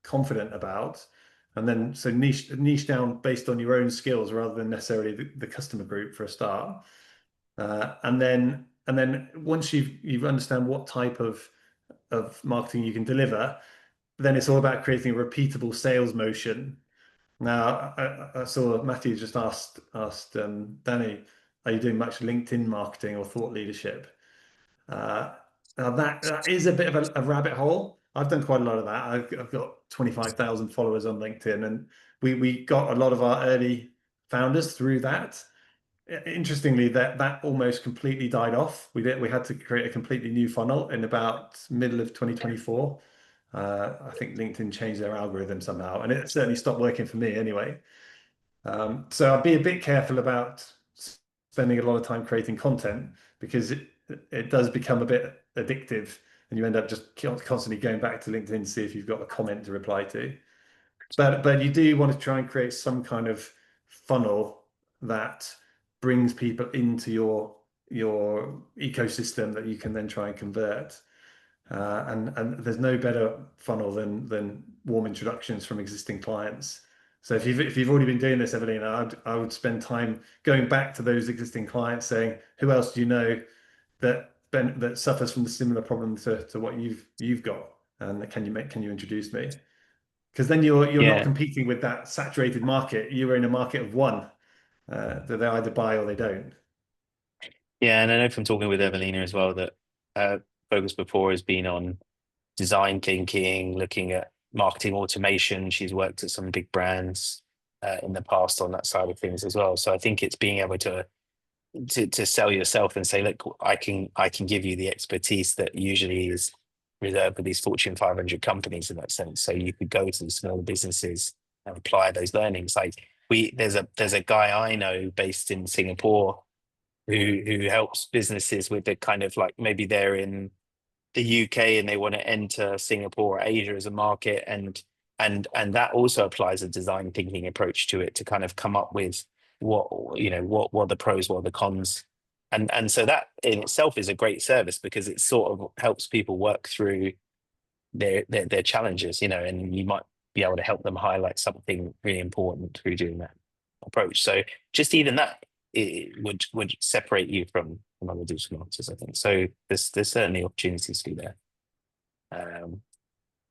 [SPEAKER 2] confident about? And then so niche down based on your own skills rather than necessarily the customer group for a start. And then once you understand what type of marketing you can deliver, then it's all about creating a repeatable sales motion. Now, I saw Matthew just asked Danny, are you doing much LinkedIn marketing or thought leadership? Now that is a bit of a rabbit hole. I've done quite a lot of that. I've got 25,000 followers on LinkedIn, and we got a lot of our early founders through that. Interestingly, that almost completely died off. We had to create a completely new funnel in about middle of 2024. I think LinkedIn changed their algorithm somehow, and it certainly stopped working for me anyway. So I'd be a bit careful about spending a lot of time creating content, because it does become a bit addictive, and you end up just constantly going back to LinkedIn to see if you've got a comment to reply to. But you do want to try and create some kind of funnel that brings people into your ecosystem that you can then try and convert. And there's no better funnel than warm introductions from existing clients. So if you've already been doing this, Evelina, I would spend time going back to those existing clients, saying, who else do you know that suffers from the similar problem to what you've got, and can you introduce me? Because then you're not competing with that saturated market. You're in a market of one that they either buy or they don't.
[SPEAKER 1] Yeah, and I know from talking with Evelina as well that focus before has been on design thinking, looking at marketing automation. She's worked at some big brands in the past on that side of things as well. So I think it's being able to sell yourself and say, look, I can give you the expertise that usually is reserved for these Fortune 500 companies in that sense. So you could go to the smaller businesses and apply those learnings. Like there's a guy I know based in Singapore who helps businesses with the kind of like, maybe they're in the UK and they want to enter Singapore or Asia as a market, and that also applies a design thinking approach to it, to kind of come up with what are the pros, what are the cons, and so that in itself is a great service, because it sort of helps people work through their challenges, and you might be able to help them highlight something really important through doing that approach. So just even that, it would separate you from other digital marketers, I think. So there's certainly opportunities to do there.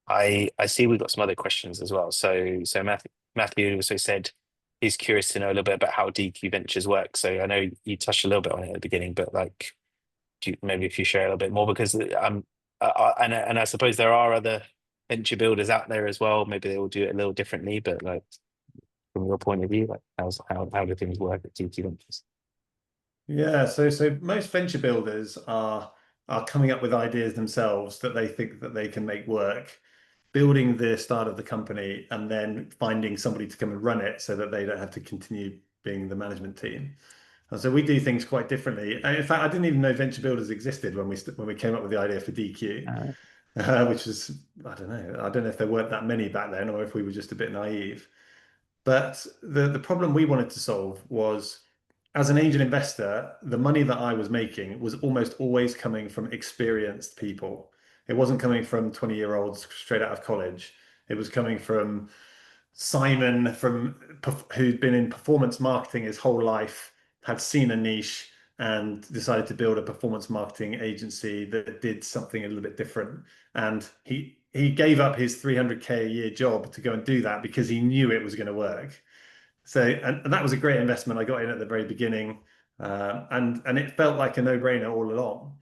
[SPEAKER 1] I see we've got some other questions as well. So Matthew also said he's curious to know a little bit about how DQventures works. So I know you touched a little bit on it at the beginning, but like, maybe if you share a little bit more, because and I suppose there are other venture builders out there as well. Maybe they will do it a little differently, but like from your point of view, like how do things work at DQventures?
[SPEAKER 2] Yeah, so most venture builders are coming up with ideas themselves that they think that they can make work, building the start of the company, and then finding somebody to come and run it so that they don't have to continue being the management team. And so we do things quite differently. And in fact, I didn't even know venture builders existed when we came up with the idea for DQ, which was, I don't know. I don't know if there weren't that many back then or if we were just a bit naive. But the problem we wanted to solve was, as an angel investor, the money that I was making was almost always coming from experienced people. It wasn't coming from 20-year-olds straight out of college. It was coming from Simon, who'd been in performance marketing his whole life, had seen a niche and decided to build a performance marketing agency that did something a little bit different. And he gave up his 300K a year job to go and do that because he knew it was going to work. So, and that was a great investment. I got in at the very beginning, and it felt like a no-brainer all along.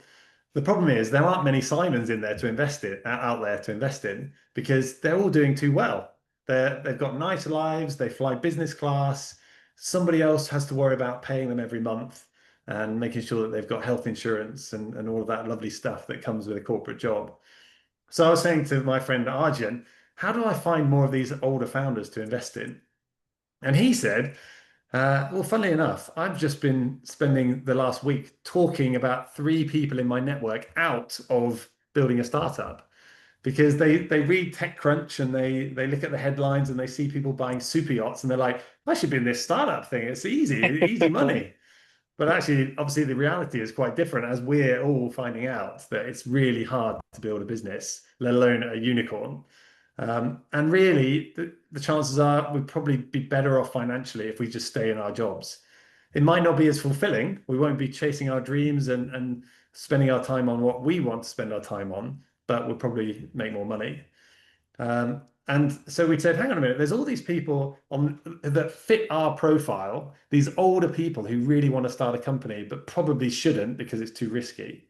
[SPEAKER 2] The problem is there aren't many Simons in there to invest in, out there to invest in, because they're all doing too well. They've got nice lives, they fly business class. Somebody else has to worry about paying them every month and making sure that they've got health insurance and all of that lovely stuff that comes with a corporate job. So I was saying to my friend Arjun, how do I find more of these older founders to invest in? And he said, well, funnily enough, I've just been spending the last week talking about 3 people in my network out of building a startup, because they read TechCrunch and they look at the headlines and they see people buying super yachts and they're like, I should be in this startup thing. It's easy money. But actually, obviously, the reality is quite different, as we're all finding out that it's really hard to build a business, let alone a unicorn. And really, the chances are we'd probably be better off financially if we just stay in our jobs. It might not be as fulfilling. We won't be chasing our dreams and spending our time on what we want to spend our time on, but we'll probably make more money. And so we said, hang on a minute, there's all these people that fit our profile, these older people who really want to start a company, but probably shouldn't because it's too risky.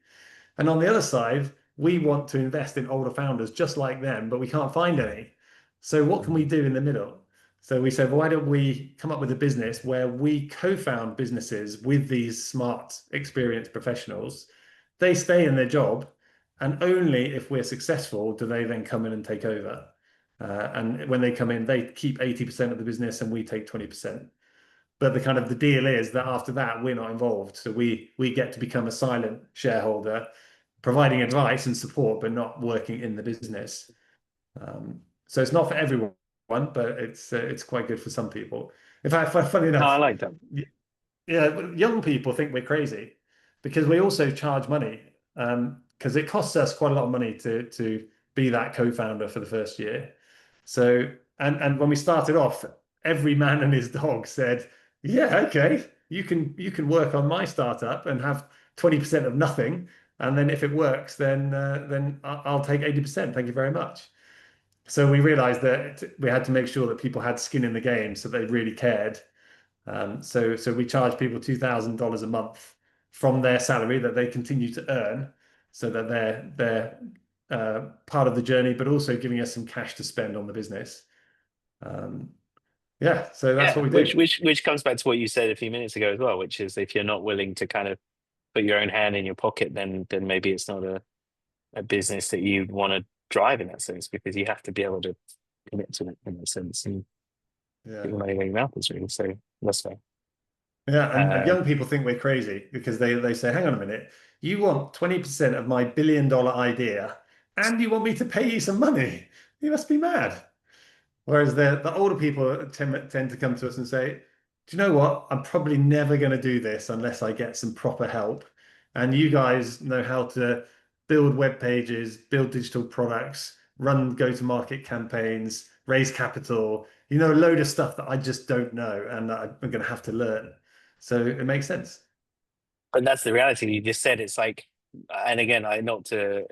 [SPEAKER 2] And on the other side, we want to invest in older founders just like them, but we can't find any. So what can we do in the middle? So we said, well, why don't we come up with a business where we co-found businesses with these smart, experienced professionals? They stay in their job, and only if we're successful do they then come in and take over. And when they come in, they keep 80% of the business and we take 20%. But the deal is that after that, we're not involved. So we get to become a silent shareholder, providing advice and support, but not working in the business. So it's not for everyone, but it's quite good for some people. In fact, funny enough,
[SPEAKER 1] I like that.
[SPEAKER 2] Yeah, young people think we're crazy because we also charge money, because it costs us quite a lot of money to be that co-founder for the first year. So, and when we started off, every man and his dog said, yeah, okay, you can work on my startup and have 20% of nothing. And then if it works, then I'll take 80%. Thank you very much. So we realized that we had to make sure that people had skin in the game, so they really cared. So we charge people $2,000 a month from their salary that they continue to earn, so that they're part of the journey, but also giving us some cash to spend on the business. Yeah, so that's what we do.
[SPEAKER 1] Which comes back to what you said a few minutes ago as well, which is if you're not willing to kind of put your own hand in your pocket, then maybe it's not a business that you want to drive in that sense, because you have to be able to commit to it in that sense and get your money where your mouth is, really. So that's fair.
[SPEAKER 2] Yeah, and young people think we're crazy because they say, hang on a minute, you want 20% of my $1 billion idea and you want me to pay you some money? You must be mad. Whereas the older people tend to come to us and say, do you know what? I'm probably never going to do this unless I get some proper help. And you guys know how to build web pages, build digital products, run go-to-market campaigns, raise capital, a load of stuff that I just don't know and that I'm going to have to learn. So it makes sense.
[SPEAKER 1] But that's the reality. You just said it's like, and again, not to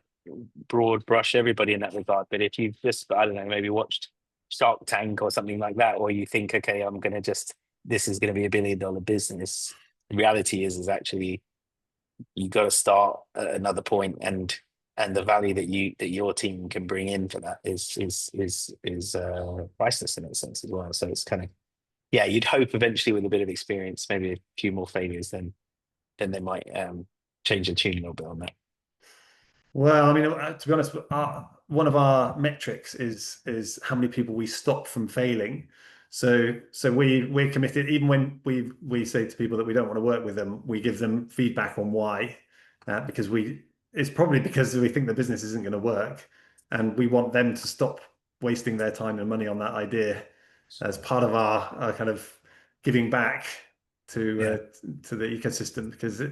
[SPEAKER 1] broad brush everybody in that regard, but if you've just, I don't know, maybe watched Shark Tank or something like that, or you think, okay, this is going to be $1 billion business. The reality is actually you got to start at another point, and the value that your team can bring in for that is priceless in that sense as well. So it's kind of, yeah, you'd hope eventually with a bit of experience, maybe a few more failures, then they might change the tune a little bit on that.
[SPEAKER 2] Well, I mean, to be honest, one of our metrics is how many people we stop from failing. So we're committed. Even when we say to people that we don't want to work with them, we give them feedback on why, because it's probably because we think the business isn't going to work, and we want them to stop wasting their time and money on that idea as part of our kind of giving back to the ecosystem. Because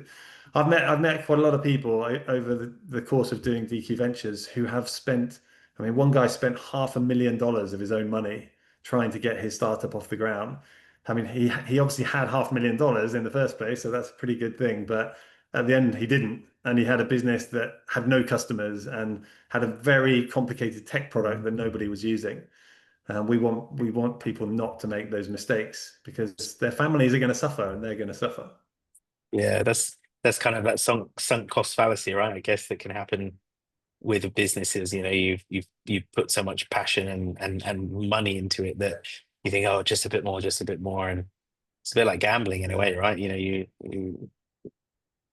[SPEAKER 2] I've met quite a lot of people over the course of doing DQventures who have spent. I mean, one guy spent $500,000 of his own money trying to get his startup off the ground. I mean, he obviously had $500,000 in the first place, so that's a pretty good thing. But at the end, he didn't, and he had a business that had no customers and had a very complicated tech product that nobody was using. And we want people not to make those mistakes because their families are going to suffer and they're going to suffer.
[SPEAKER 1] Yeah, that's kind of that sunk cost fallacy, right? I guess that can happen with businesses. You know, you've put so much passion and money into it that you think, oh, just a bit more, and it's a bit like gambling in a way, right? You know,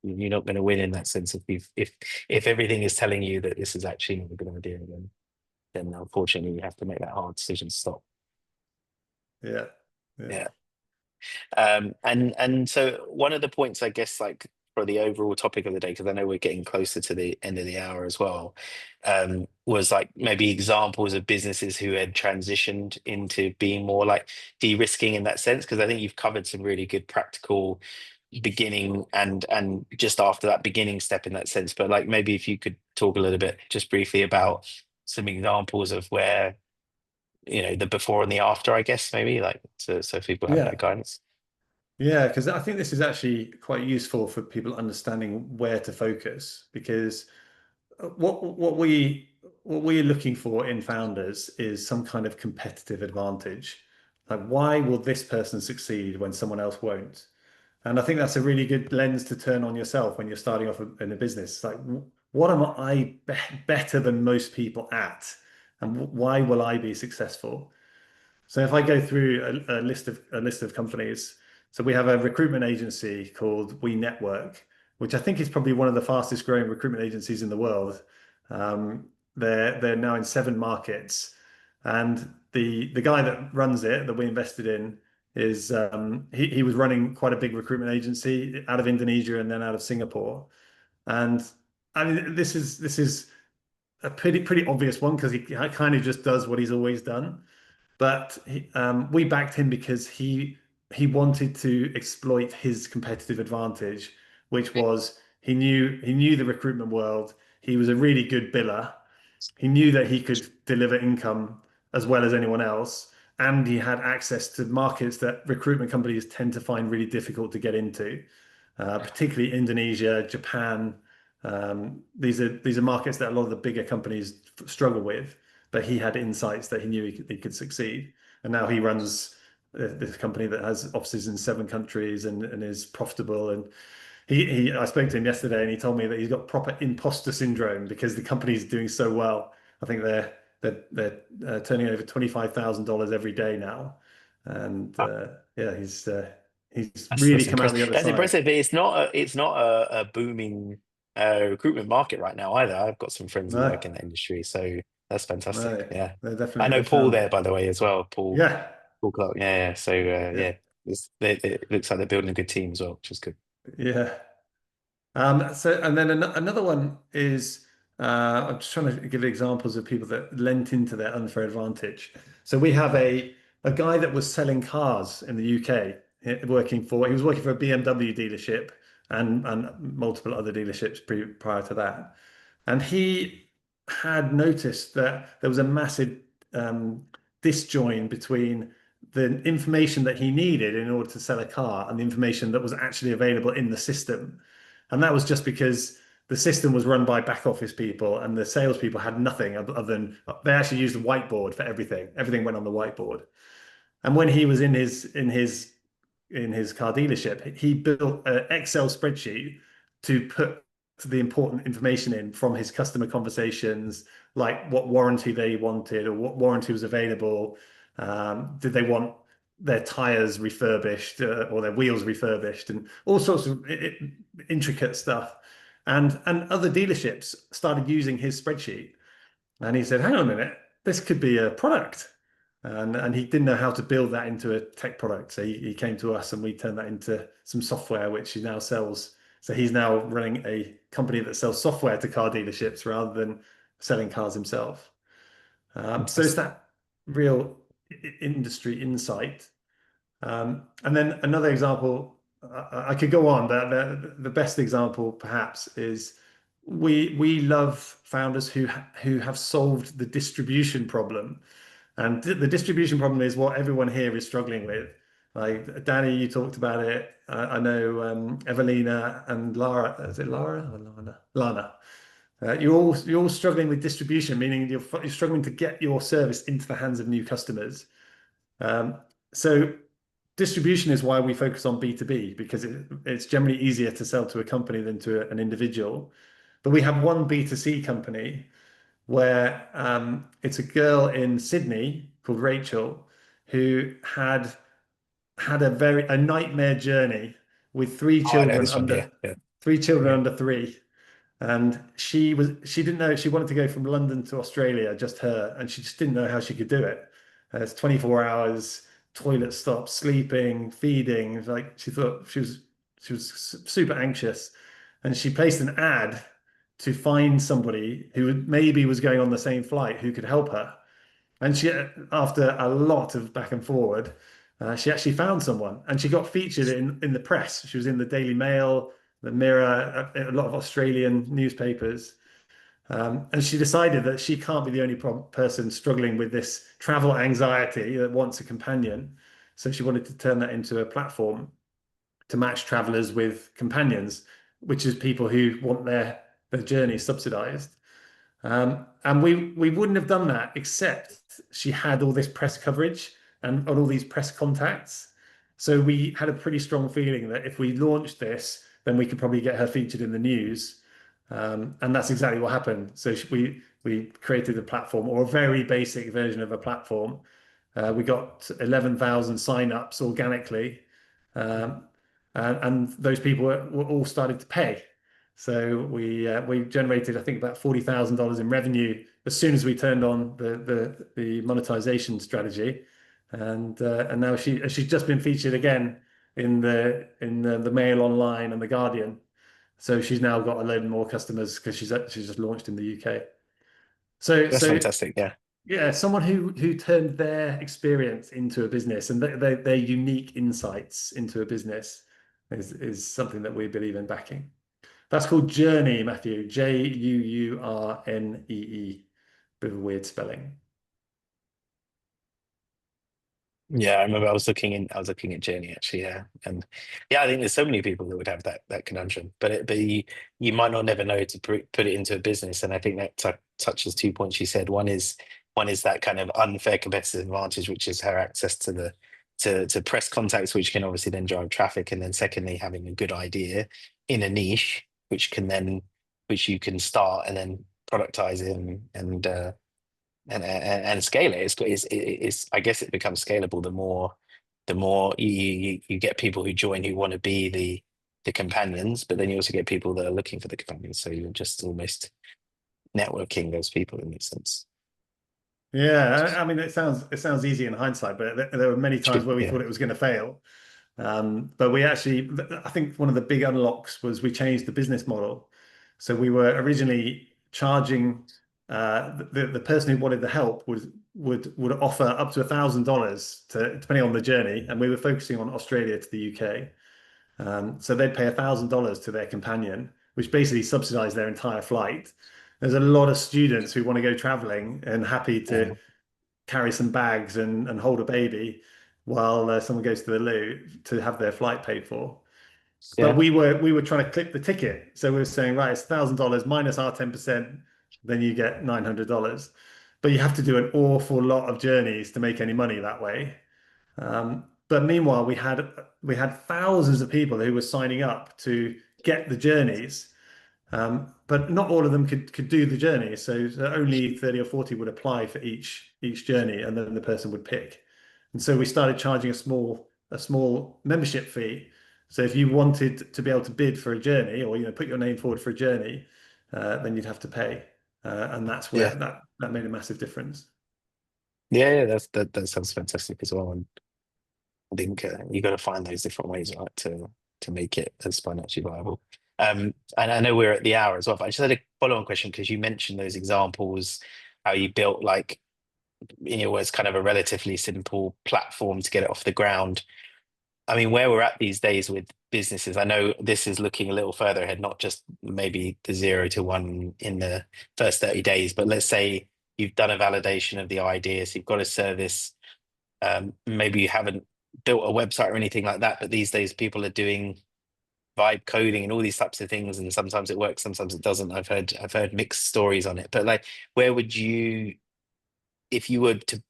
[SPEAKER 1] you're not going to win in that sense if everything is telling you that this is actually not a good idea, then unfortunately you have to make that hard decision to stop.
[SPEAKER 2] Yeah.
[SPEAKER 1] And so one of the points, I guess, like for the overall topic of the day, because I know we're getting closer to the end of the hour as well, was like maybe examples of businesses who had transitioned into being more like de-risking in that sense, because I think you've covered some really good practical beginning and just after that beginning step in that sense. But like maybe if you could talk a little bit just briefly about some examples of where, you know, the before and the after, I guess, maybe, like, so people have that guidance.
[SPEAKER 2] Yeah, because I think this is actually quite useful for people understanding where to focus, because what we're looking for in founders is some kind of competitive advantage. Like, why will this person succeed when someone else won't? And I think that's a really good lens to turn on yourself when you're starting off in a business. Like, what am I better than most people at? And why will I be successful? So if I go through a list of companies, so we have a recruitment agency called We Network, which I think is probably one of the fastest growing recruitment agencies in the world. They're now in 7 markets, and the guy that runs it, that we invested in, is he was running quite a big recruitment agency out of Indonesia and then out of Singapore. And I mean, this is a pretty obvious one because he kind of just does what he's always done. But we backed him because he wanted to exploit his competitive advantage, which was he knew the recruitment world. He was a really good biller. He knew that he could deliver income as well as anyone else, and he had access to markets that recruitment companies tend to find really difficult to get into, particularly Indonesia, Japan. These are markets that a lot of the bigger companies struggle with, but he had insights that he knew he could succeed. And now he runs this company that has offices in 7 countries and is profitable. And I spoke to him yesterday, and he told me that he's got proper imposter syndrome because the company's doing so well. I think they're turning over $25,000 every day now, and yeah, he's really
[SPEAKER 1] That's
[SPEAKER 2] come out
[SPEAKER 1] impressive.
[SPEAKER 2] the other
[SPEAKER 1] That's
[SPEAKER 2] side.
[SPEAKER 1] impressive. But it's not a booming recruitment market right now either. I've got some friends who
[SPEAKER 2] No,
[SPEAKER 1] work in that industry, so that's fantastic.
[SPEAKER 2] no,
[SPEAKER 1] Yeah,
[SPEAKER 2] they're
[SPEAKER 1] I
[SPEAKER 2] definitely
[SPEAKER 1] know
[SPEAKER 2] they're
[SPEAKER 1] Paul
[SPEAKER 2] found.
[SPEAKER 1] there, by the way, as well.
[SPEAKER 2] Yeah,
[SPEAKER 1] Paul Clark. Yeah, yeah. So
[SPEAKER 2] yeah,
[SPEAKER 1] yeah, it looks like they're building a good team as well, which is good.
[SPEAKER 2] yeah. So, and then another one is I'm just trying to give examples of people that lent into their unfair advantage. So we have a guy that was selling cars in the UK, he was working for a BMW dealership and multiple other dealerships prior to that. And he had noticed that there was a massive disjoin between the information that he needed in order to sell a car and the information that was actually available in the system. And that was just because the system was run by back office people, and the salespeople had nothing other than they actually used a whiteboard for everything. Everything went on the whiteboard. And when he was in his car dealership, he built an Excel spreadsheet to put the important information in from his customer conversations, like what warranty they wanted or what warranty was available. Did they want their tires refurbished or their wheels refurbished, and all sorts of intricate stuff. And other dealerships started using his spreadsheet. And he said, hang on a minute, this could be a product. And he didn't know how to build that into a tech product. So he came to us and we turned that into some software, which he now sells. So he's now running a company that sells software to car dealerships rather than selling cars himself. So it's that real industry insight. And then another example, I could go on, but the best example perhaps is we love founders who have solved the distribution problem. And the distribution problem is what everyone here is struggling with. Like Danny, you talked about it. I know Evelina and Lara. Is it Lara or Lana? Lana. You're all struggling with distribution, meaning you're struggling to get your service into the hands of new customers. So distribution is why we focus on B2B, because it's generally easier to sell to a company than to an individual. But we have one B2C company where it's a girl in Sydney called Rachel who had a nightmare journey with three
[SPEAKER 1] Oh, I know
[SPEAKER 2] children
[SPEAKER 1] this one. Yeah, yeah,
[SPEAKER 2] under three. And she didn't know, she wanted to go from London to Australia, just her, and she just didn't know how she could do it. It's 24 hours, toilet stops, sleeping, feeding. Like she thought she was super anxious, and she placed an ad to find somebody who maybe was going on the same flight who could help her. And she, after a lot of back and forward, she actually found someone, and she got featured in the press. She was in the Daily Mail, the Mirror, a lot of Australian newspapers. And she decided that she can't be the only person struggling with this travel anxiety that wants a companion. So she wanted to turn that into a platform to match travelers with companions, which is people who want their journey subsidized. And we wouldn't have done that except she had all this press coverage and all these press contacts. So we had a pretty strong feeling that if we launched this, then we could probably get her featured in the news. And that's exactly what happened. So we created a platform, or a very basic version of a platform. We got 11,000 signups organically. And those people were all started to pay. So we generated, I think, about $40,000 in revenue as soon as we turned on the monetization strategy, and now she's just been featured again in the Mail Online and the Guardian. So she's now got a load more customers because she's just launched in the UK.
[SPEAKER 1] that's fantastic. Yeah.
[SPEAKER 2] Yeah, someone who turned their experience into a business and their unique insights into a business is something that we believe in backing. That's called Journey, Matthew. Journee. Bit of a weird spelling.
[SPEAKER 1] Yeah, I remember I was looking at Journey actually, yeah. And yeah, I think there's so many people that would have that conundrum, but you might not never know to put it into a business. And I think that touches 2 points you said. One is that kind of unfair competitive advantage, which is her access to to press contacts, which can obviously then drive traffic. And then secondly, having a good idea in a niche, which you can start and then productize in and scale it. It's I guess it becomes scalable the more you get people who join who want to be the companions, but then you also get people that are looking for the companions. So you're just almost networking those people in that sense.
[SPEAKER 2] Yeah, I mean, it sounds easy in hindsight, but there were many times where we
[SPEAKER 1] Yeah.
[SPEAKER 2] thought it was going to fail. But we actually, I think one of the big unlocks was we changed the business model. So we were originally charging the person who wanted the help would offer up to $1,000 depending on the journey, and we were focusing on Australia to the UK. So they'd pay $1,000 to their companion, which basically subsidized their entire flight. There's a lot of students who want to go traveling and happy to carry some bags and hold a baby while someone goes to the loo to have their flight paid for. But
[SPEAKER 1] Yeah.
[SPEAKER 2] we were trying to clip the ticket. So we were saying, right, it's $1,000 minus our 10%, then you get $900. But you have to do an awful lot of journeys to make any money that way. But meanwhile, we had thousands of people who were signing up to get the journeys, but not all of them could do the journey. So only 30 or 40 would apply for each journey, and then the person would pick. And so we started charging a small membership fee. So if you wanted to be able to bid for a journey, or put your name forward for a journey, then you'd have to pay, and that's where
[SPEAKER 1] Yeah.
[SPEAKER 2] that made a massive difference.
[SPEAKER 1] Yeah, that sounds fantastic as well. And I think you got to find those different ways, right, to make it as financially viable. And I know we're at the hour as well, but I just had a follow-on question because you mentioned those examples, how you built like was kind of a relatively simple platform to get it off the ground. I mean, where we're at these days with businesses, I know this is looking a little further ahead, not just maybe the 0 to 1 in the first 30 days, but let's say you've done a validation of the idea, so you've got a service. Maybe you haven't built a website or anything like that, but these days people are doing vibe coding and all these types of things, and sometimes it works, sometimes it doesn't. I've heard mixed stories on it, but like, where would you, if you were to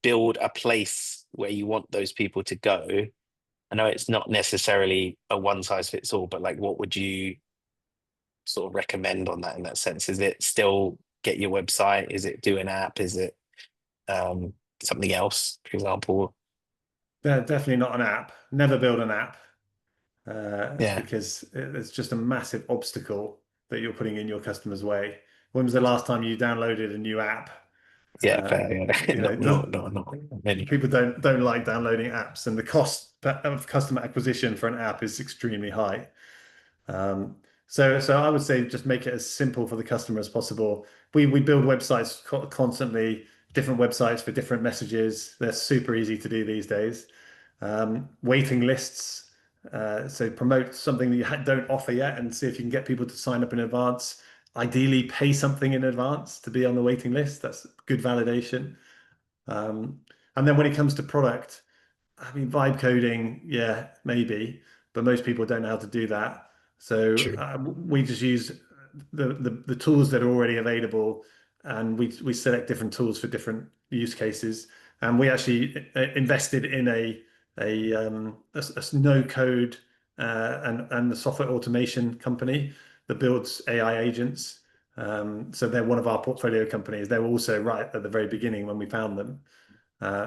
[SPEAKER 1] build a place where you want those people to go? I know it's not necessarily a one size fits all, but like, what would you sort of recommend on that in that sense? Is it still get your website? Is it do an app? Is it um, something else, for example?
[SPEAKER 2] They're definitely not an app. Never build an app,
[SPEAKER 1] Yeah,
[SPEAKER 2] because it's just a massive obstacle that you're putting in your customer's way. When was the last time you downloaded a new app?
[SPEAKER 1] yeah,
[SPEAKER 2] Uh,
[SPEAKER 1] fair. Yeah.
[SPEAKER 2] you know,
[SPEAKER 1] Not,
[SPEAKER 2] it does,
[SPEAKER 1] not, not, not many.
[SPEAKER 2] people don't like downloading apps, and the cost of customer acquisition for an app is extremely high. So I would say just make it as simple for the customer as possible. We build websites constantly, different websites for different messages. They're super easy to do these days. Waiting lists. So promote something that you don't offer yet and see if you can get people to sign up in advance. Ideally, pay something in advance to be on the waiting list. That's good validation. Um, and then when it comes to product, I mean, vibe coding, yeah, maybe, but most people don't know how to do that. So
[SPEAKER 1] True.
[SPEAKER 2] we just use the tools that are already available, and we select different tools for different use cases. And we actually invested in a no code and the software automation company that builds AI agents. So they're one of our portfolio companies. They were also right at the very beginning when we found them.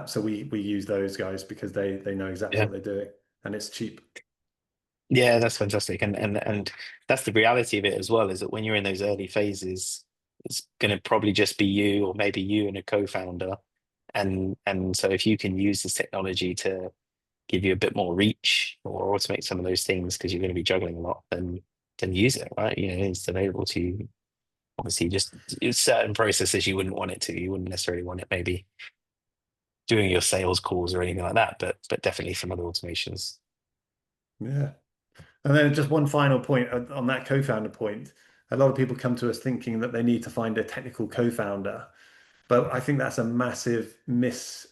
[SPEAKER 2] So we use those guys because they know exactly
[SPEAKER 1] Yeah.
[SPEAKER 2] what they're doing, and it's cheap.
[SPEAKER 1] Yeah, that's fantastic. And that's the reality of it as well, is that when you're in those early phases, it's going to probably just be you or maybe you and a co-founder. And so if you can use this technology to give you a bit more reach or automate some of those things because you're going to be juggling a lot, then use it, right? It's available to you. Obviously, just certain processes you wouldn't want it to. You wouldn't necessarily want it maybe doing your sales calls or anything like that, but definitely some other automations.
[SPEAKER 2] Yeah. And then just one final point on that co-founder point. A lot of people come to us thinking that they need to find a technical co-founder, but I think that's a massive miss.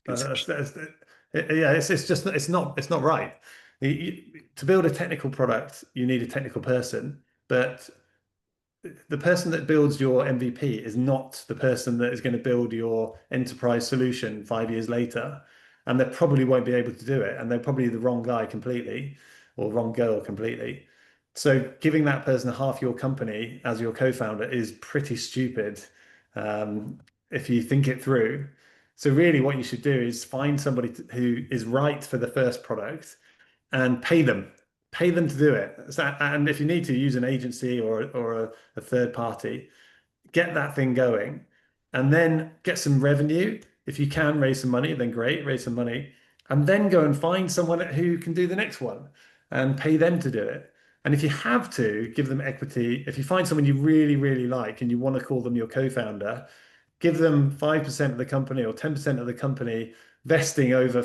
[SPEAKER 1] Conception.
[SPEAKER 2] Yeah, it's just it's not right. To build a technical product, you need a technical person, but the person that builds your MVP is not the person that is going to build your enterprise solution 5 years later. And they probably won't be able to do it. And they're probably the wrong guy completely or wrong girl completely. So giving that person half your company as your co-founder is pretty stupid, if you think it through. So really what you should do is find somebody who is right for the first product and pay them to do it. And if you need to use an agency or a third party, get that thing going, and then get some revenue. If you can raise some money, then great, raise some money, and then go and find someone who can do the next one and pay them to do it. And if you have to, give them equity. If you find someone you really, really like and you want to call them your co-founder, give them 5% of the company or 10% of the company vesting over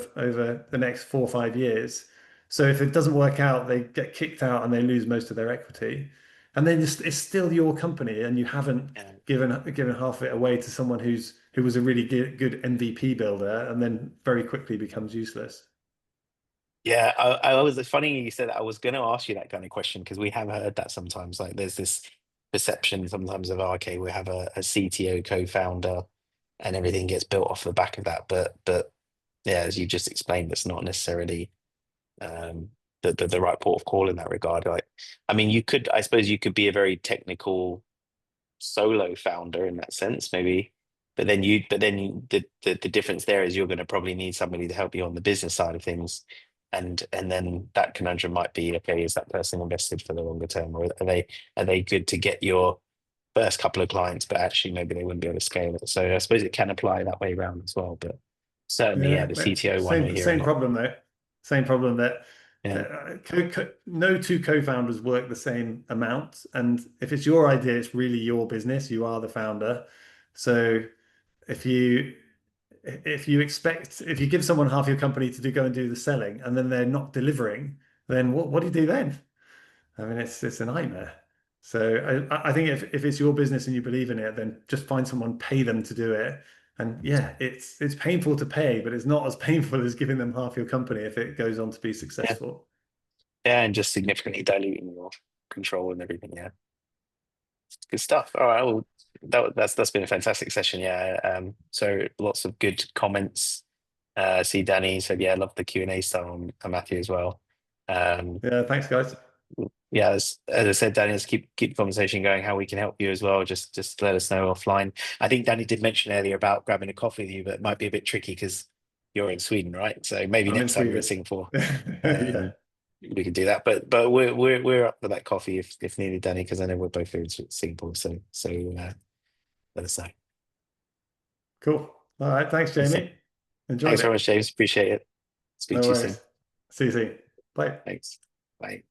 [SPEAKER 2] the next 4 or 5 years. So if it doesn't work out, they get kicked out and they lose most of their equity. And then it's still your company, and you haven't
[SPEAKER 1] Yeah.
[SPEAKER 2] given half of it away to someone who was a really good MVP builder and then very quickly becomes useless.
[SPEAKER 1] Yeah, I was, it's funny you said that. I was going to ask you that kind of question because we have heard that sometimes. Like, there's this perception sometimes of, oh, okay, we have a CTO co-founder, and everything gets built off the back of that. But yeah, as you just explained, it's not necessarily um, the right port of call in that regard. Like, I mean, you could, I suppose, you could be a very technical solo founder in that sense, maybe. The difference there is you're going to probably need somebody to help you on the business side of things, and then that conundrum might be, okay, is that person invested for the longer term, or are they good to get your first couple of clients, but actually maybe they wouldn't be able to scale it. So I suppose it can apply that way around as well. But certainly, yeah,
[SPEAKER 2] Yeah,
[SPEAKER 1] the
[SPEAKER 2] but
[SPEAKER 1] CTO one we hear a
[SPEAKER 2] same
[SPEAKER 1] lot.
[SPEAKER 2] problem though. Same problem that
[SPEAKER 1] Yeah,
[SPEAKER 2] no two co-founders work the same amount. And if it's your idea, it's really your business. You are the founder. So if if you give someone half your company to go and do the selling, and then they're not delivering, then what do you do then? I mean, it's a nightmare. So I think if it's your business and you believe in it, then just find someone, pay them to do it. And yeah, it's painful to pay, but it's not as painful as giving them half your company if it goes on to be
[SPEAKER 1] yeah,
[SPEAKER 2] successful.
[SPEAKER 1] yeah, and just significantly diluting your control and everything. Yeah, good stuff. All right, well, that's been a fantastic session. Yeah, so lots of good comments. See, Danny said, yeah, I love the Q&A style, and Matthew as well. Um,
[SPEAKER 2] Yeah, thanks, guys.
[SPEAKER 1] yeah, as I said, Danny, let's keep the conversation going. How we can help you as well, just let us know offline. I think Danny did mention earlier about grabbing a coffee with you, but it might be a bit tricky because you're in Sweden, right? So maybe
[SPEAKER 2] I'm in
[SPEAKER 1] next time you're in
[SPEAKER 2] Sweden.
[SPEAKER 1] Singapore,
[SPEAKER 2] Yeah,
[SPEAKER 1] um, we can do that. But we're up for that coffee if needed, Danny, because I know we're both here in Singapore. So let us know.
[SPEAKER 2] cool. All right, thanks,
[SPEAKER 1] So,
[SPEAKER 2] Jamie. Enjoyed
[SPEAKER 1] thanks very
[SPEAKER 2] it.
[SPEAKER 1] much, James. Appreciate it. Speak
[SPEAKER 2] No
[SPEAKER 1] to you soon.
[SPEAKER 2] worries. See you soon. Bye.
[SPEAKER 1] Thanks. Bye.